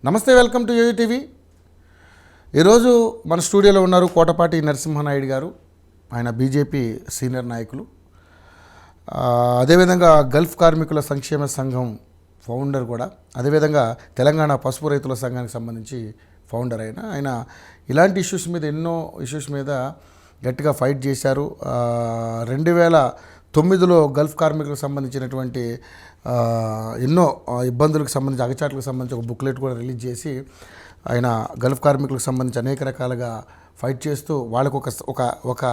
నమస్తే, welcome to yo-yo TV. ఈరోజు మన స్టూడియోలో ఉన్నారు కోటపాటి నరసింహనాయుడు గారు. ఆయన బీజేపీ సీనియర్ నాయకులు, అదేవిధంగా గల్ఫ్ కార్మికుల సంక్షేమ సంఘం ఫౌండర్ కూడా, అదేవిధంగా తెలంగాణ పసుపు రైతుల సంఘానికి సంబంధించి ఫౌండర్ ఆయన ఇలాంటి ఇష్యూస్ మీద ఎన్నో ఇష్యూస్ మీద గట్టిగా ఫైట్ చేశారు. 2009లో గల్ఫ్ కార్మికులకు సంబంధించినటువంటి ఎన్నో ఇబ్బందులకు సంబంధించి, అగచాట్లకు సంబంధించి ఒక బుక్లెట్ కూడా రిలీజ్ చేసి ఆయన గల్ఫ్ కార్మికులకు సంబంధించి అనేక రకాలుగా ఫైట్ చేస్తూ వాళ్ళకు ఒక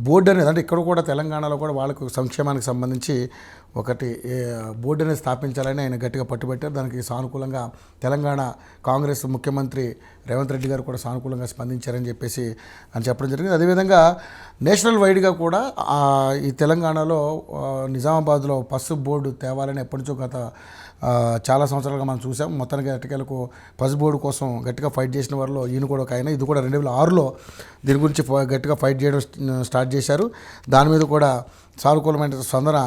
బోర్డు అనేది, అంటే ఇక్కడ కూడా తెలంగాణలో కూడా వాళ్ళకు సంక్షేమానికి సంబంధించి ఒకటి బోర్డు అనేది స్థాపించాలని ఆయన గట్టిగా పట్టుబట్టారు. దానికి సానుకూలంగా తెలంగాణ కాంగ్రెస్ ముఖ్యమంత్రి రేవంత్ రెడ్డి గారు కూడా సానుకూలంగా స్పందించారని చెప్పేసి అని చెప్పడం జరిగింది. అదేవిధంగా నేషనల్ వైడ్గా కూడా ఈ తెలంగాణలో నిజామాబాద్లో పసుపు బోర్డు తేవాలని ఎప్పటి నుంచో గత చాలా సంవత్సరాలుగా మనం చూసాం. మొత్తానికి ఎట్టకేలకు పసుపు బోర్డు కోసం గట్టిగా ఫైట్ చేసిన వారిలో ఈయన కూడా ఒక ఆయన. ఇది కూడా 2006లో దీని గురించి గట్టిగా ఫైట్ చేయడం స్టార్ట్ చేశారు. దాని మీద కూడా సానుకూలమైన స్పందన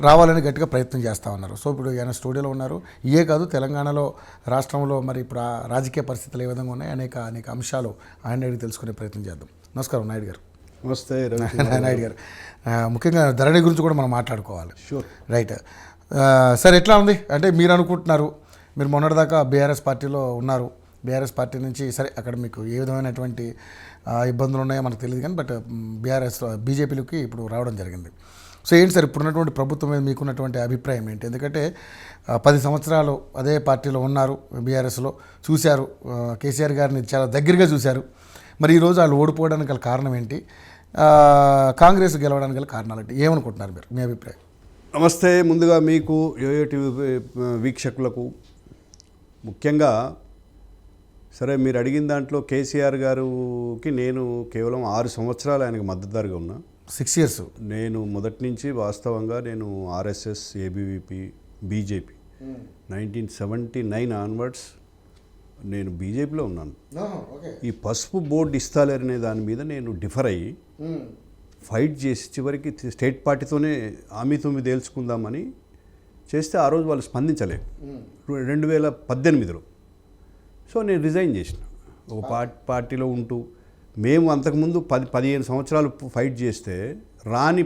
రావాలని గట్టిగా ప్రయత్నం చేస్తూ ఉన్నారు. సో ఇప్పుడు ఆయన స్టూడియోలో ఉన్నారు. ఇయే కాదు, తెలంగాణలో రాష్ట్రంలో మరి ఇప్పుడు రాజకీయ పరిస్థితులు ఏ విధంగా ఉన్నాయి, అనేక అంశాలు ఆయన అడిగి తెలుసుకునే ప్రయత్నం చేద్దాం. నమస్కారం నాయుడు గారు. నమస్తే నాయుడు గారు. ముఖ్యంగా ధరణి గురించి కూడా మనం మాట్లాడుకోవాలి. షూర్. రైట్ సార్, ఎట్లా ఉంది అంటే మీరు అనుకుంటున్నారు, మీరు మొన్నటిదాకా బీఆర్ఎస్ పార్టీలో ఉన్నారు. బీఆర్ఎస్ పార్టీ నుంచి సరే అక్కడ మీకు ఏ విధమైనటువంటి ఇబ్బందులు ఉన్నాయో మనకు తెలియదు, కానీ బట్ బీజేపీలోకి ఇప్పుడు రావడం జరిగింది. సో ఏంటి సార్ ఇప్పుడున్నటువంటి ప్రభుత్వం మీద మీకున్నటువంటి అభిప్రాయం ఏంటి? ఎందుకంటే 10 సంవత్సరాలు అదే పార్టీలో ఉన్నారు, బీఆర్ఎస్లో చూశారు, కేసీఆర్ గారిని చాలా దగ్గరగా చూశారు. మరి ఈరోజు వాళ్ళు ఓడిపోవడానికి గల కారణం ఏంటి, కాంగ్రెస్ గెలవడానికి గల కారణాలు ఏంటి, ఏమనుకుంటున్నారు మీరు, మీ అభిప్రాయం? నమస్తే. ముందుగా మీకు యోయో టీవీ వీక్షకులకు ముఖ్యంగా, సరే మీరు అడిగిన దాంట్లో కేసీఆర్ గారికి నేను కేవలం 6 సంవత్సరాలు ఆయనకు మద్దతుదారుగా ఉన్నా. 6 years. నేను మొదటి నుంచి వాస్తవంగా నేను ఆర్ఎస్ఎస్, ఏబీవీపీ, బీజేపీ 1979 ఆన్వర్డ్స్ నేను బీజేపీలో ఉన్నాను. ఈ పసుపు బోర్డు ఇస్తాలనే దాని మీద నేను డిఫర్ అయ్యి ఫైట్ చేసి చివరికి స్టేట్ పార్టీతోనే హామీతో తేల్చుకుందామని చేస్తే ఆ రోజు వాళ్ళు స్పందించలేదు 2018లో. సో నేను రిజైన్ చేసిన. ఒక పార్టీలో ఉంటూ మేము అంతకుముందు 15 సంవత్సరాలు ఫైట్ చేస్తే రాని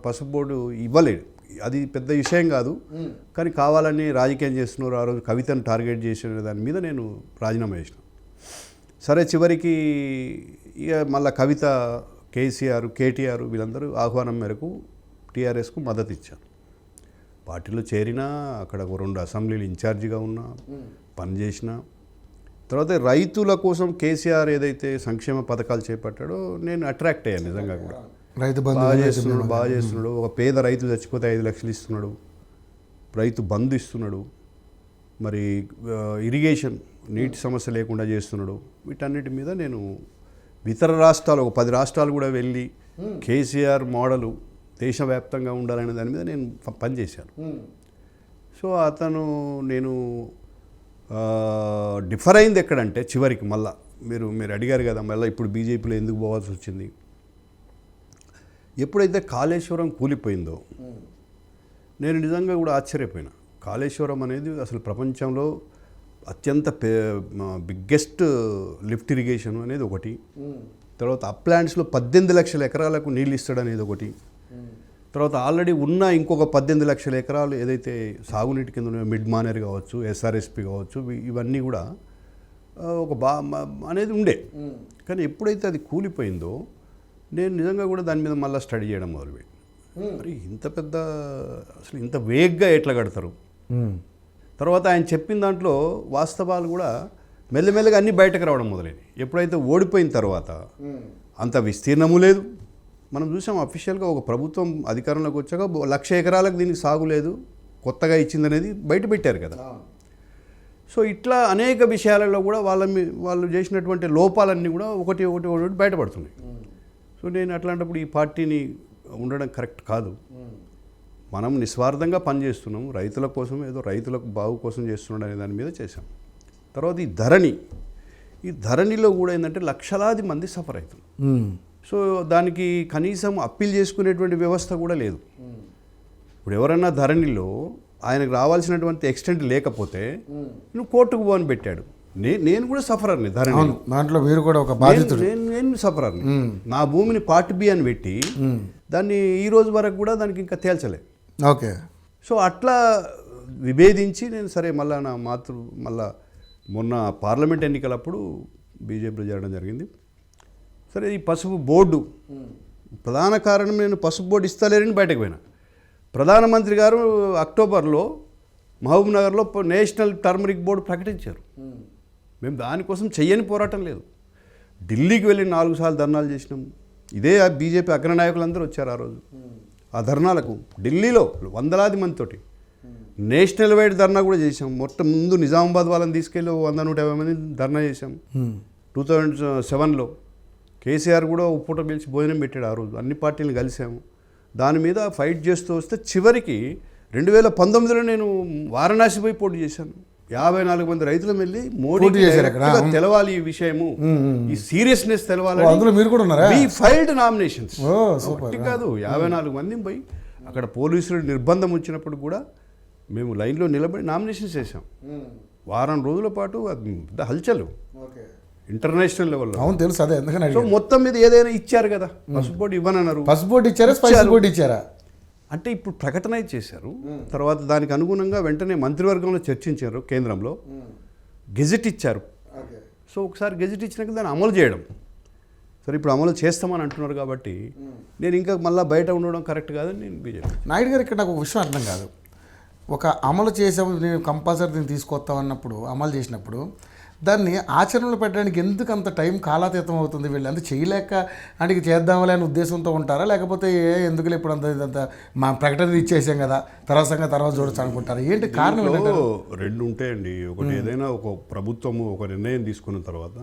పసుపు బోర్డు ఇవ్వలేదు. అది పెద్ద విషయం కాదు, కానీ కావాలని రాజకీయం చేస్తున్నారు. ఆ రోజు కవితను టార్గెట్ చేసిన దాని మీద నేను రాజీనామా చేసిన. సరే చివరికి ఇక మళ్ళీ కవిత, కేసీఆర్, కేటీఆర్ వీళ్ళందరూ ఆహ్వానం మేరకు టీఆర్ఎస్కు మద్దతు ఇచ్చాను. పార్టీలో చేరినా, అక్కడ 2 అసెంబ్లీలు ఇన్ఛార్జిగా ఉన్నా, పనిచేసిన తర్వాత రైతుల కోసం కేసీఆర్ ఏదైతే సంక్షేమ పథకాలు చేపట్టాడో నేను అట్రాక్ట్ అయ్యాను. నిజంగా కూడా రైతు బాగా చేస్తున్నాడు. ఒక పేద రైతు చచ్చిపోతే 5 లక్షలు ఇస్తున్నాడు, రైతు బంధు ఇస్తున్నాడు, మరి ఇరిగేషన్ నీటి సమస్య లేకుండా చేస్తున్నాడు. వీటన్నిటి మీద నేను ఇతర రాష్ట్రాలు, ఒక 10 రాష్ట్రాలు కూడా వెళ్ళి కేసీఆర్ మోడలు దేశవ్యాప్తంగా ఉండాలనే దాని మీద నేను పనిచేశాను. సో నేను డిఫర్ అయింది ఎక్కడంటే చివరికి మళ్ళా మీరు అడిగారు కదా, మళ్ళీ ఇప్పుడు బీజేపీలో ఎందుకు పోవాల్సి వచ్చింది. ఎప్పుడైతే కాళేశ్వరం కూలిపోయిందో నేను నిజంగా కూడా ఆశ్చర్యపోయినా. కాళేశ్వరం అనేది అసలు ప్రపంచంలో అత్యంత బిగ్గెస్ట్ లిఫ్ట్ ఇరిగేషన్ అనేది ఒకటి. తర్వాత అప్లాంట్స్లో 18 లక్షల ఎకరాలకు నీళ్ళు ఇస్తాడు అనేది ఒకటి. తర్వాత ఆల్రెడీ ఉన్న ఇంకొక 18 లక్షల ఎకరాలు ఏదైతే సాగునీటి కింద ఉన్నాయో, మిడ్ మానేర్ కావచ్చు, ఎస్ఆర్ఎస్పి కావచ్చు, ఇవన్నీ కూడా ఒక అనేది ఉండే. కానీ ఎప్పుడైతే అది కూలిపోయిందో నేను నిజంగా కూడా దాని మీద మళ్ళీ స్టడీ చేయడం మొదలుపెట్టి, మరి ఇంత పెద్ద అసలు ఇంత వేగ్గా ఎట్లా కడతారు. తర్వాత ఆయన చెప్పిన దాంట్లో వాస్తవాలు కూడా మెల్లమెల్లగా అన్నీ బయటకు రావడం మొదలైనవి. ఎప్పుడైతే ఓడిపోయిన తర్వాత అంత విస్తీర్ణము లేదు. మనం చూసాం అఫీషియల్గా ఒక ప్రభుత్వం అధికారంలోకి వచ్చాక 1,00,000 ఎకరాలకు దీనికి సాగు లేదు, కొత్తగా ఇచ్చిందనేది బయట పెట్టారు కదా. సో ఇట్లా అనేక విషయాలలో కూడా వాళ్ళు చేసినటువంటి లోపాలన్నీ కూడా ఒకటి బయటపడుతున్నాయి. సో నేను అట్లాంటప్పుడు ఈ పార్టీని ఉండడం కరెక్ట్ కాదు. మనం నిస్వార్థంగా పనిచేస్తున్నాం, రైతుల కోసం, ఏదో రైతులకు బాగు కోసం చేస్తున్నాడు అనే దాని మీద చేశాం. తర్వాత ఈ ధరణిలో కూడా ఏంటంటే లక్షలాది మంది సఫర్ అవుతున్నారు. సో దానికి కనీసం అప్పీల్ చేసుకునేటువంటి వ్యవస్థ కూడా లేదు. ఇప్పుడు ఎవరన్నా ధరణిలో ఆయనకు రావాల్సినటువంటి ఎక్స్టెంట్ లేకపోతే నువ్వు కోర్టుకు పోని పెట్టాడు. నేను కూడా సఫరర్ని ధరణి, దాంట్లో మీరు కూడా ఒక బాధితుడు. నేను సఫరర్ని. నా భూమిని పార్ట్ బి అని పెట్టి దాన్ని ఈ రోజు వరకు కూడా దానికి ఇంకా తేల్చలే. ఓకే. సో అట్లా విభేదించి నేను సరే మళ్ళీ మళ్ళా మొన్న పార్లమెంట్ ఎన్నికలప్పుడు బీజేపీలో చేరడం జరిగింది. సరే ఈ పసుపు బోర్డు ప్రధాన కారణం, నేను పసుపు బోర్డు ఇస్తలేరని బయటకు పోయినా. ప్రధానమంత్రి గారు అక్టోబర్లో మహబూబ్నగర్లో నేషనల్ టర్మరిక్ బోర్డు ప్రకటించారు. మేము దానికోసం చెయ్యని పోరాటం లేదు. ఢిల్లీకి వెళ్ళి 4 సార్లు ధర్నాలు చేసినాం. ఇదే బీజేపీ అగ్రనాయకులందరూ వచ్చారు ఆ రోజు. ఆ ధర్నాలకు ఢిల్లీలో వందలాది మందితోటి నేషనల్ వైడ్ ధర్నా కూడా చేసాం. మొత్తం ముందు నిజామాబాద్ వాళ్ళని తీసుకెళ్ళి 100-150 మంది ధర్నా చేసాం. 2007లో కేసీఆర్ కూడా పూట పిలిచి భోజనం పెట్టాడు. ఆ రోజు అన్ని పార్టీలను కలిసాము. దాని మీద ఫైట్ చేస్తూ వస్తే చివరికి 2019లో నేను వారణాసి పోయి పోటీ చేశాను. 54 మంది రైతులం వెళ్ళి మోడీకి తెలవాలి ఈ విషయము, ఈ సీరియస్నెస్ తెలవాలి. మీరు కూడా ఉన్నారా? వి ఫైల్డ్ నామినేషన్స్. కాదు 54 మంది పోయి అక్కడ పోలీసులు నిర్బంధం వచ్చినప్పుడు కూడా మేము లైన్లో నిలబడి నామినేషన్స్ చేసాం. వారం రోజుల పాటు అది హల్చలు ఇంటర్నేషనల్ లెవెల్లో. అవును తెలుసు. అదే ఎందుకని సో మొత్తం మీద ఏదైనా ఇచ్చారు కదా, పసుపు బోర్డు ఇవ్వనన్నారు. పసుపు బోర్డు ఇచ్చారా, స్పైసీ బోర్డు ఇచ్చారా? అంటే ఇప్పుడు ప్రకటన చేశారు. తర్వాత దానికి అనుగుణంగా వెంటనే మంత్రివర్గంలో చర్చించారు. కేంద్రంలో గెజెట్ ఇచ్చారు. సో ఒకసారి గెజెట్ ఇచ్చినాక దాన్ని అమలు చేయడం. సరే ఇప్పుడు అమలు చేస్తామని అంటున్నారు కాబట్టి నేను ఇంకా మళ్ళీ బయట ఉండడం కరెక్ట్ కాదని నేను బీజేపీ. నాయుడు గారు ఇక్కడ నాకు ఒక విషయం అర్థం కాదు. ఒక అమలు చేసాము, నేను కంపల్సరీ దీన్ని తీసుకొస్తామన్నప్పుడు, అమలు చేసినప్పుడు దాన్ని ఆచరణలో పెట్టడానికి ఎందుకు అంత టైం కాలాతీతం అవుతుంది? వీళ్ళు అంత చేయలేక అంటే చేద్దామలే అనే ఉద్దేశంతో ఉంటారా, లేకపోతే ఎందుకులే ఇప్పుడు అంత మా ప్రకటన ఇచ్చేసాం కదా తర్వాత చూడొచ్చు అనుకుంటారా? ఏంటి కారణం? రెండు ఉంటాయండి. ఒకటి ఏదైనా ఒక ప్రభుత్వము ఒక నిర్ణయం తీసుకున్న తర్వాత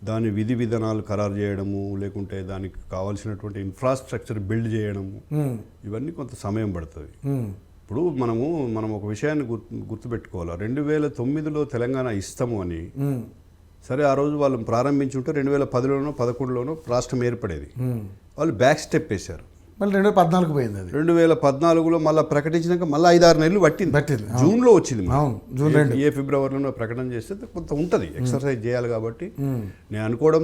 దాని విధి విధానాలు ఖరారు చేయడము, లేకుంటే దానికి కావాల్సినటువంటి ఇన్ఫ్రాస్ట్రక్చర్ బిల్డ్ చేయడము, ఇవన్నీ కొంత సమయం పడుతుంది. ఇప్పుడు మనం ఒక విషయాన్ని గుర్తుపెట్టుకోవాలి. 2009లో తెలంగాణ ఇస్తాము అని సరే ఆ రోజు వాళ్ళు ప్రారంభించుంటే 2010లోనో 2011లోనో రాష్ట్రం ఏర్పడేది. వాళ్ళు బ్యాక్ స్టెప్ వేశారు. మళ్ళీ 2014 పోయింది. అది 2014లో మళ్ళీ ప్రకటించినాక మళ్ళీ 5-6 నెలలు పట్టింది. జూన్లో వచ్చింది. ఫిబ్రవరిలో ప్రకటన చేస్తే కొంత ఉంటుంది, ఎక్సర్సైజ్ చేయాలి. కాబట్టి నేను అనుకోవడం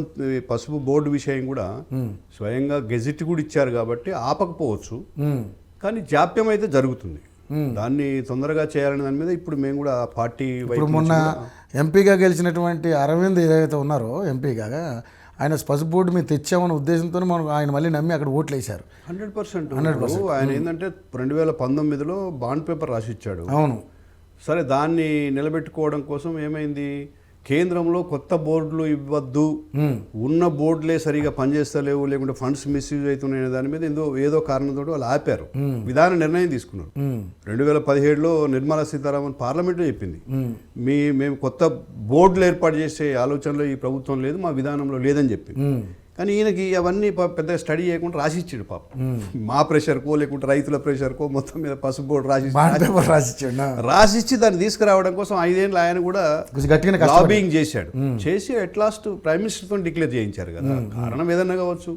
పసుపు బోర్డు విషయం కూడా స్వయంగా గెజిట్ కూడా ఇచ్చారు కాబట్టి ఆపకపోవచ్చు, కానీ జాప్యం అయితే జరుగుతుంది. దాన్ని తొందరగా చేయాలనే దాని మీద ఇప్పుడు మేము కూడా పార్టీ మొన్న ఎంపీగా గెలిచినటువంటి అరవింద్ ఏదైతే ఉన్నారో ఎంపీగా, ఆయన పసుపు బోర్డు మీద తెచ్చామనే ఉద్దేశంతో మనం ఆయన మళ్ళీ నమ్మి అక్కడ ఓట్లు వేశారు. 100%. ఆయన ఏంటంటే 2019లో బాండ్ పేపర్ రాసిచ్చాడు. అవును. సరే దాన్ని నిలబెట్టుకోవడం కోసం ఏమైంది, కేంద్రంలో కొత్త బోర్డులు ఇవ్వద్దు, ఉన్న బోర్డులే సరిగా పనిచేస్తలేవు, లేకుంటే ఫండ్స్ మిస్యూజ్ అవుతున్నాయనే దాని మీద ఏదో కారణంతో వాళ్ళు ఆపారు. విధాన నిర్ణయం తీసుకున్నారు. 2017లో నిర్మలా సీతారామన్ పార్లమెంట్లో చెప్పింది, మేము కొత్త బోర్డులు ఏర్పాటు చేసే ఆలోచనలో ఈ ప్రభుత్వం లేదు, మా విధానంలో లేదని చెప్పింది. కానీ ఈయనకి అవన్నీ పెద్దగా స్టడీ చేయకుండా రాసిచ్చాడు పాప. మా ప్రెషర్కో లేకుంటే రైతుల ప్రెషర్కో మొత్తం మీద పసుపు బోర్డు రాసిచ్చి దాన్ని తీసుకురావడం కోసం 5 ఏళ్ళు ఆయన కూడా లాబింగ్ చేశాడు. చేసి అట్ లాస్ట్ ప్రైమ్ మినిస్టర్తో డిక్లేర్ చేయించారు కదా. కారణం ఏదన్నా కావచ్చు,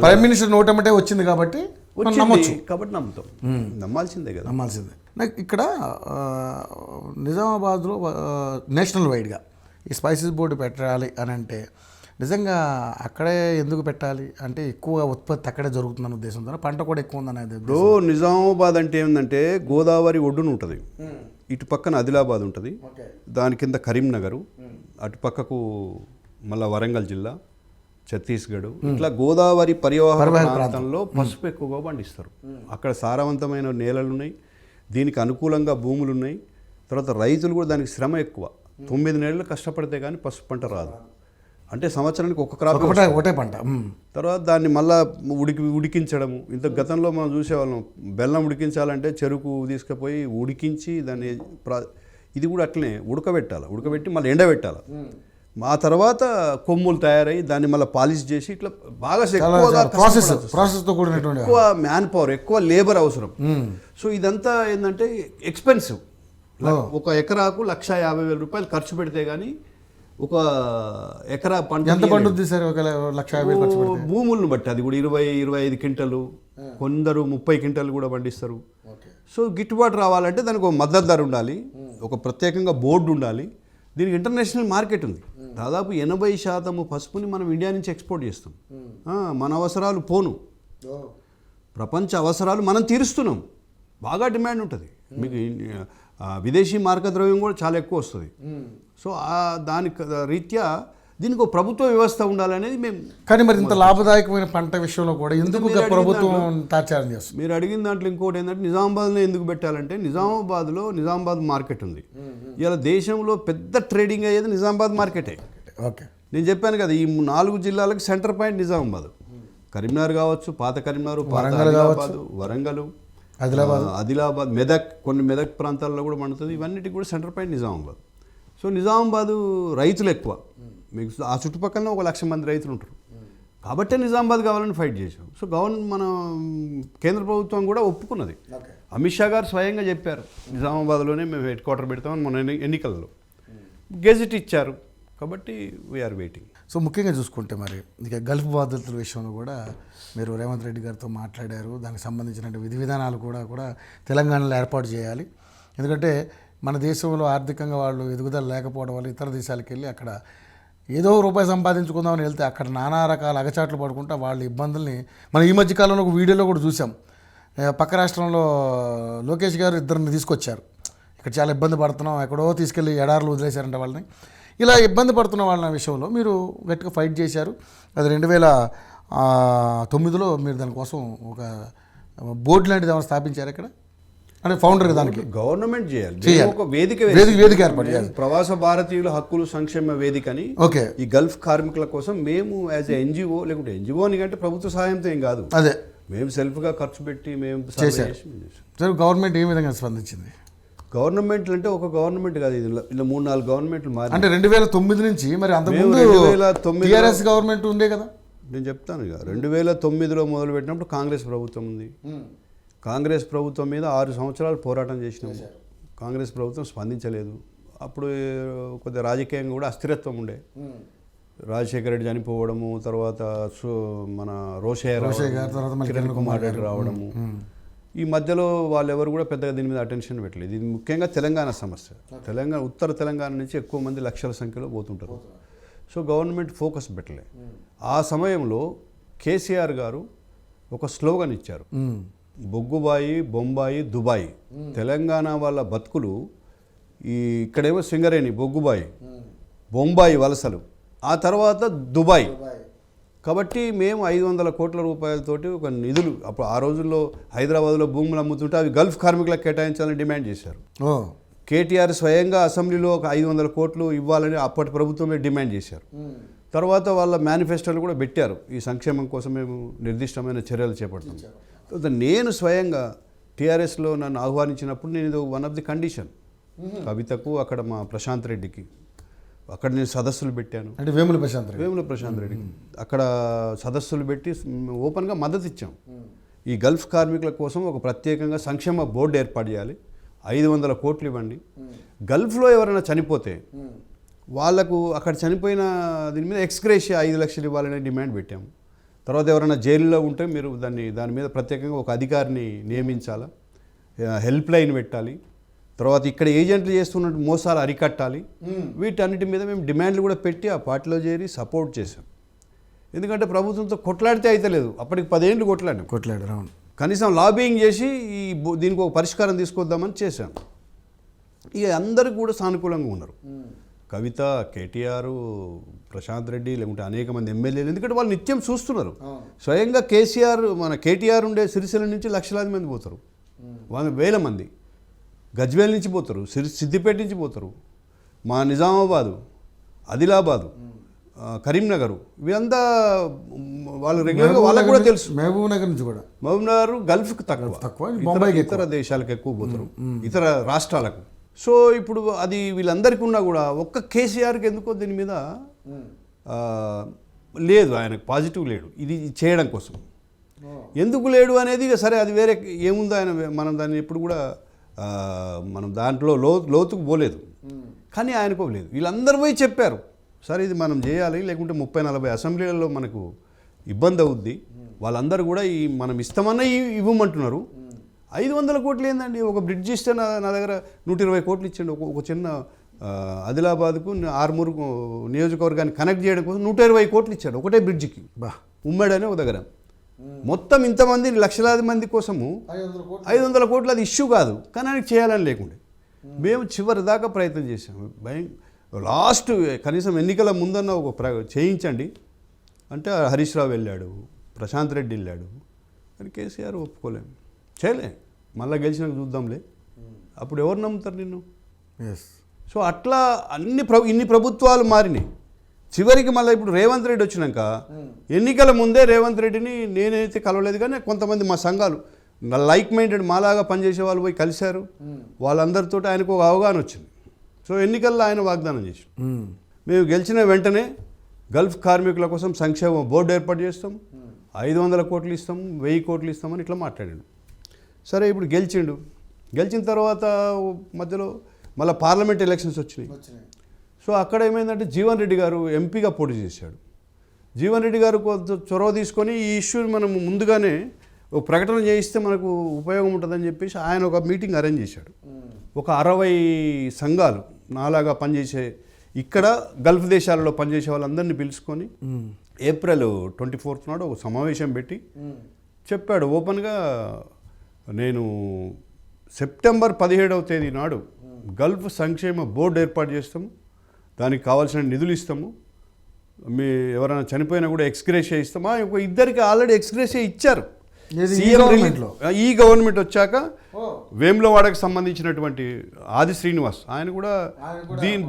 ప్రైమ్ మినిస్టర్ నోటమంటే వచ్చింది కాబట్టి నమ్ముతాం. నమ్మాల్సిందే కదా. నమ్మాల్సిందే. నాకు ఇక్కడ నిజామాబాద్లో నేషనల్ వైడ్గా ఈ స్పైసెస్ బోర్డు పెట్టాలి అని అంటే నిజంగా అక్కడే ఎందుకు పెట్టాలి అంటే ఎక్కువ ఉత్పత్తి అక్కడే జరుగుతుందన్న ఉద్దేశంతో, పంట కూడా ఎక్కువ ఉందనేది. నిజామాబాద్ అంటే ఏంటంటే గోదావరి ఒడ్డున ఉంటుంది, ఇటు పక్కన ఆదిలాబాద్ ఉంటుంది, దాని కింద కరీంనగర్, అటు పక్కకు మళ్ళీ వరంగల్ జిల్లా, ఛత్తీస్గఢ్, ఇట్లా గోదావరి పరివాహక ప్రాంతంలో పసుపు ఎక్కువగా పండిస్తారు. అక్కడ సారవంతమైన నేలలు ఉన్నాయి, దీనికి అనుకూలంగా భూములు ఉన్నాయి. తర్వాత రైతులు కూడా దానికి శ్రమ ఎక్కువ. 9 నెలలు కష్టపడితే కానీ పసుపు పంట రాదు. అంటే సంవత్సరానికి ఒక క్రాప్ ఒకటే పంట. తర్వాత దాన్ని మళ్ళీ ఉడికించడము. ఇంత గతంలో మనం చూసేవాళ్ళం, బెల్లం ఉడికించాలంటే చెరుకు తీసుకుపోయి ఉడికించి దాన్ని ఇది కూడా అట్లనే ఉడకబెట్టి మళ్ళీ ఎండబెట్టాలి. ఆ తర్వాత కొమ్ములు తయారై దాన్ని మళ్ళీ పాలిష్ చేసి ఇట్లా బాగా ఎక్కువ మ్యాన్ పవర్, ఎక్కువ లేబర్ అవసరం. సో ఇదంతా ఏంటంటే ఎక్స్పెన్సివ్. ఒక ఎకరాకు 1,50,000 రూపాయలు ఖర్చు పెడితే కానీ ఒక ఎకరా పంట ఎంత పండుద్ది సార్? 1,50,000 భూములను బట్టి అది కూడా 20-25 క్వింటలు, కొందరు 30 క్వింటలు కూడా పండిస్తారు. సో గిట్టుబాటు రావాలంటే దానికి ఒక మద్దతు ధర ఉండాలి, ఒక ప్రత్యేకంగా బోర్డు ఉండాలి. దీనికి ఇంటర్నేషనల్ మార్కెట్ ఉంది. దాదాపు 80% పసుపుని మనం ఇండియా నుంచి ఎక్స్పోర్ట్ చేస్తాం. మన అవసరాలు పోను, ప్రపంచ అవసరాలు మనం తీరుస్తున్నాం. బాగా డిమాండ్ ఉంటుంది. మీకు విదేశీ మార్క ద్రవ్యం కూడా చాలా ఎక్కువ వస్తుంది. సో దాని రీత్యా దీనికి ఒక ప్రభుత్వ వ్యవస్థ ఉండాలనేది మేము. కానీ మరి ఇంత లాభదాయకమైన పంట విషయంలో కూడా ఎందుకు ప్రభుత్వం తాత్సారం చేస్తుంది? మీరు అడిగిన దాంట్లో ఇంకోటి ఏంటంటే నిజామాబాద్లో ఎందుకు పెట్టాలంటే నిజామాబాద్ మార్కెట్ ఉంది. ఇలా దేశంలో పెద్ద ట్రేడింగ్ అయ్యేది నిజామాబాద్ మార్కెటే. ఓకే, నేను చెప్పాను కదా, ఈ 4 జిల్లాలకు సెంటర్ పాయింట్ నిజామాబాద్. కరీంనగర్ కావచ్చు, పాత కరీంనగర్, వరంగల్, ఆదిలాబాద్, మెదక్, కొన్ని మెదక్ ప్రాంతాల్లో కూడా పండుతుంది. ఇవన్నిటికి కూడా centre point Nizamabad. So Nizamabad రైతులు ఎక్కువ. మీకు ఆ చుట్టుపక్కల 1,00,000 మంది రైతులు ఉంటారు. కాబట్టే నిజామాబాద్ కావాలని ఫైట్ చేశాం. సో మన కేంద్ర ప్రభుత్వం కూడా ఒప్పుకున్నది. అమిత్ షా గారు స్వయంగా చెప్పారు, నిజామాబాద్లోనే మేము హెడ్ క్వార్టర్ పెడతామని మన ఎన్నికల్లో గెజిట్ ఇచ్చారు. కాబట్టి వీఆర్ వెయిటింగ్. సో ముఖ్యంగా చూసుకుంటే మరి ఇక గల్ఫ్ బాధితుల విషయంలో కూడా మీరు రేవంత్ రెడ్డి గారితో మాట్లాడారు. దానికి సంబంధించిన విధి విధానాలు కూడా తెలంగాణలో ఏర్పాటు చేయాలి. ఎందుకంటే మన దేశంలో ఆర్థికంగా వాళ్ళు ఎదుగుదల లేకపోవడం వల్ల ఇతర దేశాలకు వెళ్ళి అక్కడ ఏదో రూపాయి సంపాదించుకుందామని వెళ్తే అక్కడ నానా రకాల అగచాట్లు పడుకుంటా వాళ్ళ ఇబ్బందుల్ని మనం ఈ మధ్యకాలంలో ఒక వీడియోలో కూడా చూసాం. పక్క రాష్ట్రంలో లోకేష్ గారు 2 తీసుకొచ్చారు. ఇక్కడ చాలా ఇబ్బంది పడుతున్నాం, ఎక్కడో తీసుకెళ్ళి ఎడారులు వదిలేశారంట వాళ్ళని. ఇలా ఇబ్బంది పడుతున్న వాళ్ళ విషయంలో మీరు గట్టిగా ఫైట్ చేశారు. అది 2009లో మీరు దానికోసం ఒక బోర్డు లాంటిది ఏమైనా స్థాపించారు ఇక్కడ, అంటే ఫౌండర్ దానికి గవర్నమెంట్ చేయాలి. ఒక వేదిక ఏర్పాటు చేయాలి. ప్రవాస భారతీయుల హక్కులు సంక్షేమ వేదికని. ఓకే, ఈ గల్ఫ్ కార్మికుల కోసం మేము యాజ్ ఎన్జిఓ, లేకుంటే ఎన్జిఓ అని కంటే ప్రభుత్వ సహాయంతో ఏం కాదు, అదే మేము సెల్ఫ్గా ఖర్చు పెట్టి మేము చేశారు. గవర్నమెంట్ ఏ విధంగా స్పందించింది? గవర్నమెంట్లు అంటే ఒక గవర్నమెంట్ కాదు, ఇలా 3-4 గవర్నమెంట్లు మారి. అంటే 2009 నుంచి మరి అంతకుముందు 2009 టీఆర్ఎస్ గవర్నమెంట్ ఉండే కదా. నేను చెప్తాను ఇక 2009లో మొదలుపెట్టినప్పుడు కాంగ్రెస్ ప్రభుత్వం ఉంది. కాంగ్రెస్ ప్రభుత్వం మీద 6 సంవత్సరాలు పోరాటం చేసినాము. కాంగ్రెస్ ప్రభుత్వం స్పందించలేదు. అప్పుడు కొద్దిగా రాజకీయంగా కూడా అస్థిరత్వం ఉండే. రాజశేఖర రెడ్డి చనిపోవడము, తర్వాత మన కిరణ్ కుమార్ రెడ్డి రావడము, ఈ మధ్యలో వాళ్ళెవరు కూడా పెద్దగా దీని మీద అటెన్షన్ పెట్టలేదు. ఇది ముఖ్యంగా తెలంగాణ సమస్య. ఉత్తర తెలంగాణ నుంచి ఎక్కువ మంది లక్షల సంఖ్యలో పోతుంటారు. సో గవర్నమెంట్ ఫోకస్ పెట్టలే. ఆ సమయంలో కేసీఆర్ గారు ఒక స్లోగన్ ఇచ్చారు, బొగ్గుబాయి, బొంబాయి, దుబాయ్. తెలంగాణ వాళ్ళ బతుకులు ఇక్కడేమో సింగరేణి, బొగ్గుబాయి, బొంబాయి వలసలు, ఆ తర్వాత దుబాయ్. కాబట్టి మేము 500 కోట్ల రూపాయలతోటి ఒక నిధులు, అప్పుడు ఆ రోజుల్లో హైదరాబాద్లో భూములు అమ్ముతుంటే అవి గల్ఫ్ కార్మికులకు కేటాయించాలని డిమాండ్ చేశారు. కేటీఆర్ స్వయంగా అసెంబ్లీలో ఒక 500 కోట్లు ఇవ్వాలని అప్పటి ప్రభుత్వమే డిమాండ్ చేశారు. తర్వాత వాళ్ళ మేనిఫెస్టోలు కూడా పెట్టారు, ఈ సంక్షేమం కోసం మేము నిర్దిష్టమైన చర్యలు చేపడతాం. నేను స్వయంగా టీఆర్ఎస్లో నన్ను ఆహ్వానించినప్పుడు నేను ఇది వన్ ఆఫ్ ది కండిషన్, కవితకు అక్కడ మా ప్రశాంత్ రెడ్డికి అక్కడ నేను సదస్సులు పెట్టాను. అంటే వేముల ప్రశాంత్ రెడ్డికి అక్కడ సదస్సులు పెట్టి ఓపెన్గా మద్దతు ఇచ్చాం. ఈ గల్ఫ్ కార్మికుల కోసం ఒక ప్రత్యేకంగా సంక్షేమ బోర్డు ఏర్పాటు చేయాలి, 500 కోట్లు ఇవ్వండి. గల్ఫ్లో ఎవరైనా చనిపోతే వాళ్లకు అక్కడ చనిపోయిన దీని మీద ఎక్స్గ్రేషియా 5 లక్షలు ఇవ్వాలనే డిమాండ్ పెట్టాము. తర్వాత ఎవరైనా జైల్లో ఉంటే మీరు దాని మీద ప్రత్యేకంగా ఒక అధికారిని నియమించాలా, హెల్ప్ లైన్ పెట్టాలి. తర్వాత ఇక్కడ ఏజెంట్లు చేస్తున్న మోసాలు అరికట్టాలి. వీటన్నిటి మీద మేము డిమాండ్లు కూడా పెట్టి ఆ పార్టీలో చేరి సపోర్ట్ చేశాం. ఎందుకంటే ప్రభుత్వంతో కొట్లాడితే అయితే లేదు, అప్పటికి 10 ఏళ్ళు కొట్లాడారు. కనీసం లాబింగ్ చేసి దీనికి ఒక పరిష్కారం తీసుకొద్దామని చేశాం. ఇక అందరికి కూడా సానుకూలంగా ఉన్నారు. కవిత, కేటీఆర్, ప్రశాంత్ రెడ్డి, లేకుంటే అనేక మంది ఎమ్మెల్యేలు, ఎందుకంటే వాళ్ళు నిత్యం చూస్తున్నారు. స్వయంగా కేటీఆర్ ఉండే సిరిసిల్ల నుంచి లక్షలాది మంది పోతారు, 1,000 మంది గజ్వేల్ నుంచి పోతారు, సిద్దిపేట నుంచి పోతారు, మా నిజామాబాదు, ఆదిలాబాదు, కరీంనగర్, వీళ్ళంతా వాళ్ళు రెగ్యులర్గా వాళ్ళకు కూడా తెలుసు. మహబూబ్ నగర్ నుంచి కూడా, మహబూబ్ నగర్ గల్ఫ్కి తక్కువ, ఇతర దేశాలకు ఎక్కువ పోతారు, ఇతర రాష్ట్రాలకు. సో ఇప్పుడు అది వీళ్ళందరికీ ఉన్నా కూడా ఒక్క కేసీఆర్కి ఎందుకో దీని మీద లేదు, ఆయనకు పాజిటివ్ లేడు ఇది చేయడం కోసం. ఎందుకు లేడు అనేది సరే, అది వేరే ఏముందో ఆయన, మనం దాన్ని ఎప్పుడు కూడా మనం దాంట్లో లోతుకు పోలేదు. కానీ ఆయనకు లేదు. వీళ్ళందరూ పోయి చెప్పారు, సరే ఇది మనం చేయాలి, లేకుంటే 30-40 అసెంబ్లీలలో మనకు ఇబ్బంది అవుద్ది. వాళ్ళందరూ కూడా మనం ఇస్తామన్నా ఇవ్వమంటున్నారు. 500 కోట్లు ఏందండి, ఒక బ్రిడ్జ్ ఇస్తే నా దగ్గర 120 కోట్లు ఇచ్చిండు. ఒక చిన్న ఆదిలాబాద్కు ఆర్మూరు నియోజకవర్గాన్ని కనెక్ట్ చేయడం కోసం 120 కోట్లు ఇచ్చాడు ఒకటే బ్రిడ్జికి. ఉమ్మడి ఒక దగ్గర మొత్తం ఇంతమంది లక్షలాది మంది కోసము 500 కోట్లు అది ఇష్యూ కాదు, కానీ ఆయనకి చేయాలని లేకుండే. మేము చివరి దాకా ప్రయత్నం చేసాము. లాస్ట్ కనీసం ఎన్నికల ముందన్న చేయించండి అంటే హరీష్ రావు వెళ్ళాడు, ప్రశాంత్ రెడ్డి వెళ్ళాడు, కానీ కేసీఆర్ ఒప్పుకోలేము, చేయలే. మళ్ళీ గెలిచినాక చూద్దాంలే, అప్పుడు ఎవరు నమ్ముతారు నిన్ను? సో అట్లా ఇన్ని ప్రభుత్వాలు మారినాయి. చివరికి మళ్ళీ ఇప్పుడు రేవంత్ రెడ్డి వచ్చినాక ఎన్నికల ముందే రేవంత్ రెడ్డిని నేనైతే కలవలేదు, కానీ కొంతమంది మా సంఘాలు లైక్ మైండెడ్ మాలాగా పనిచేసే వాళ్ళు పోయి కలిశారు. వాళ్ళందరితో ఆయనకు ఒక అవగాహన వచ్చింది. సో ఎన్నికల్లో ఆయన వాగ్దానం చేసి మేము గెలిచిన వెంటనే గల్ఫ్ కార్మికుల కోసం సంక్షేమ బోర్డు ఏర్పాటు చేస్తాం, 500 కోట్లు ఇస్తాం, 1000 కోట్లు ఇస్తామని ఇట్లా మాట్లాడాడు. సరే ఇప్పుడు గెలిచిన తర్వాత మధ్యలో మళ్ళీ పార్లమెంట్ ఎలక్షన్స్ వచ్చినాయి. సో అక్కడ ఏమైందంటే జీవన్ రెడ్డి గారు ఎంపీగా పోటీ చేశాడు. జీవన్ రెడ్డి గారు కొంత చొరవ తీసుకొని ఈ ఇష్యూని మనం ముందుగానే ఒక ప్రకటన చేయిస్తే మనకు ఉపయోగం ఉంటుందని చెప్పేసి ఆయన ఒక మీటింగ్ అరేంజ్ చేశాడు. ఒక 60 సంఘాలు నాలాగా పనిచేసే ఇక్కడ గల్ఫ్ దేశాలలో పనిచేసే వాళ్ళందరినీ పిలుచుకొని ఏప్రిల్ 24 నాడు ఒక సమావేశం పెట్టి చెప్పాడు ఓపెన్గా, నేను సెప్టెంబర్ 17వ తేదీ నాడు గల్ఫ్ సంక్షేమ బోర్డు ఏర్పాటు చేస్తాము, దానికి కావాల్సిన నిధులు ఇస్తాము, మీ ఎవరైనా చనిపోయినా కూడా ఎక్స్గ్రేషియా ఇస్తామా. ఇద్దరికి ఆల్రెడీ ఎక్స్గ్రేషియా ఇచ్చారు ఈ గవర్నమెంట్ వచ్చాక. వేములవాడకు సంబంధించినటువంటి ఆది శ్రీనివాస్ ఆయన కూడా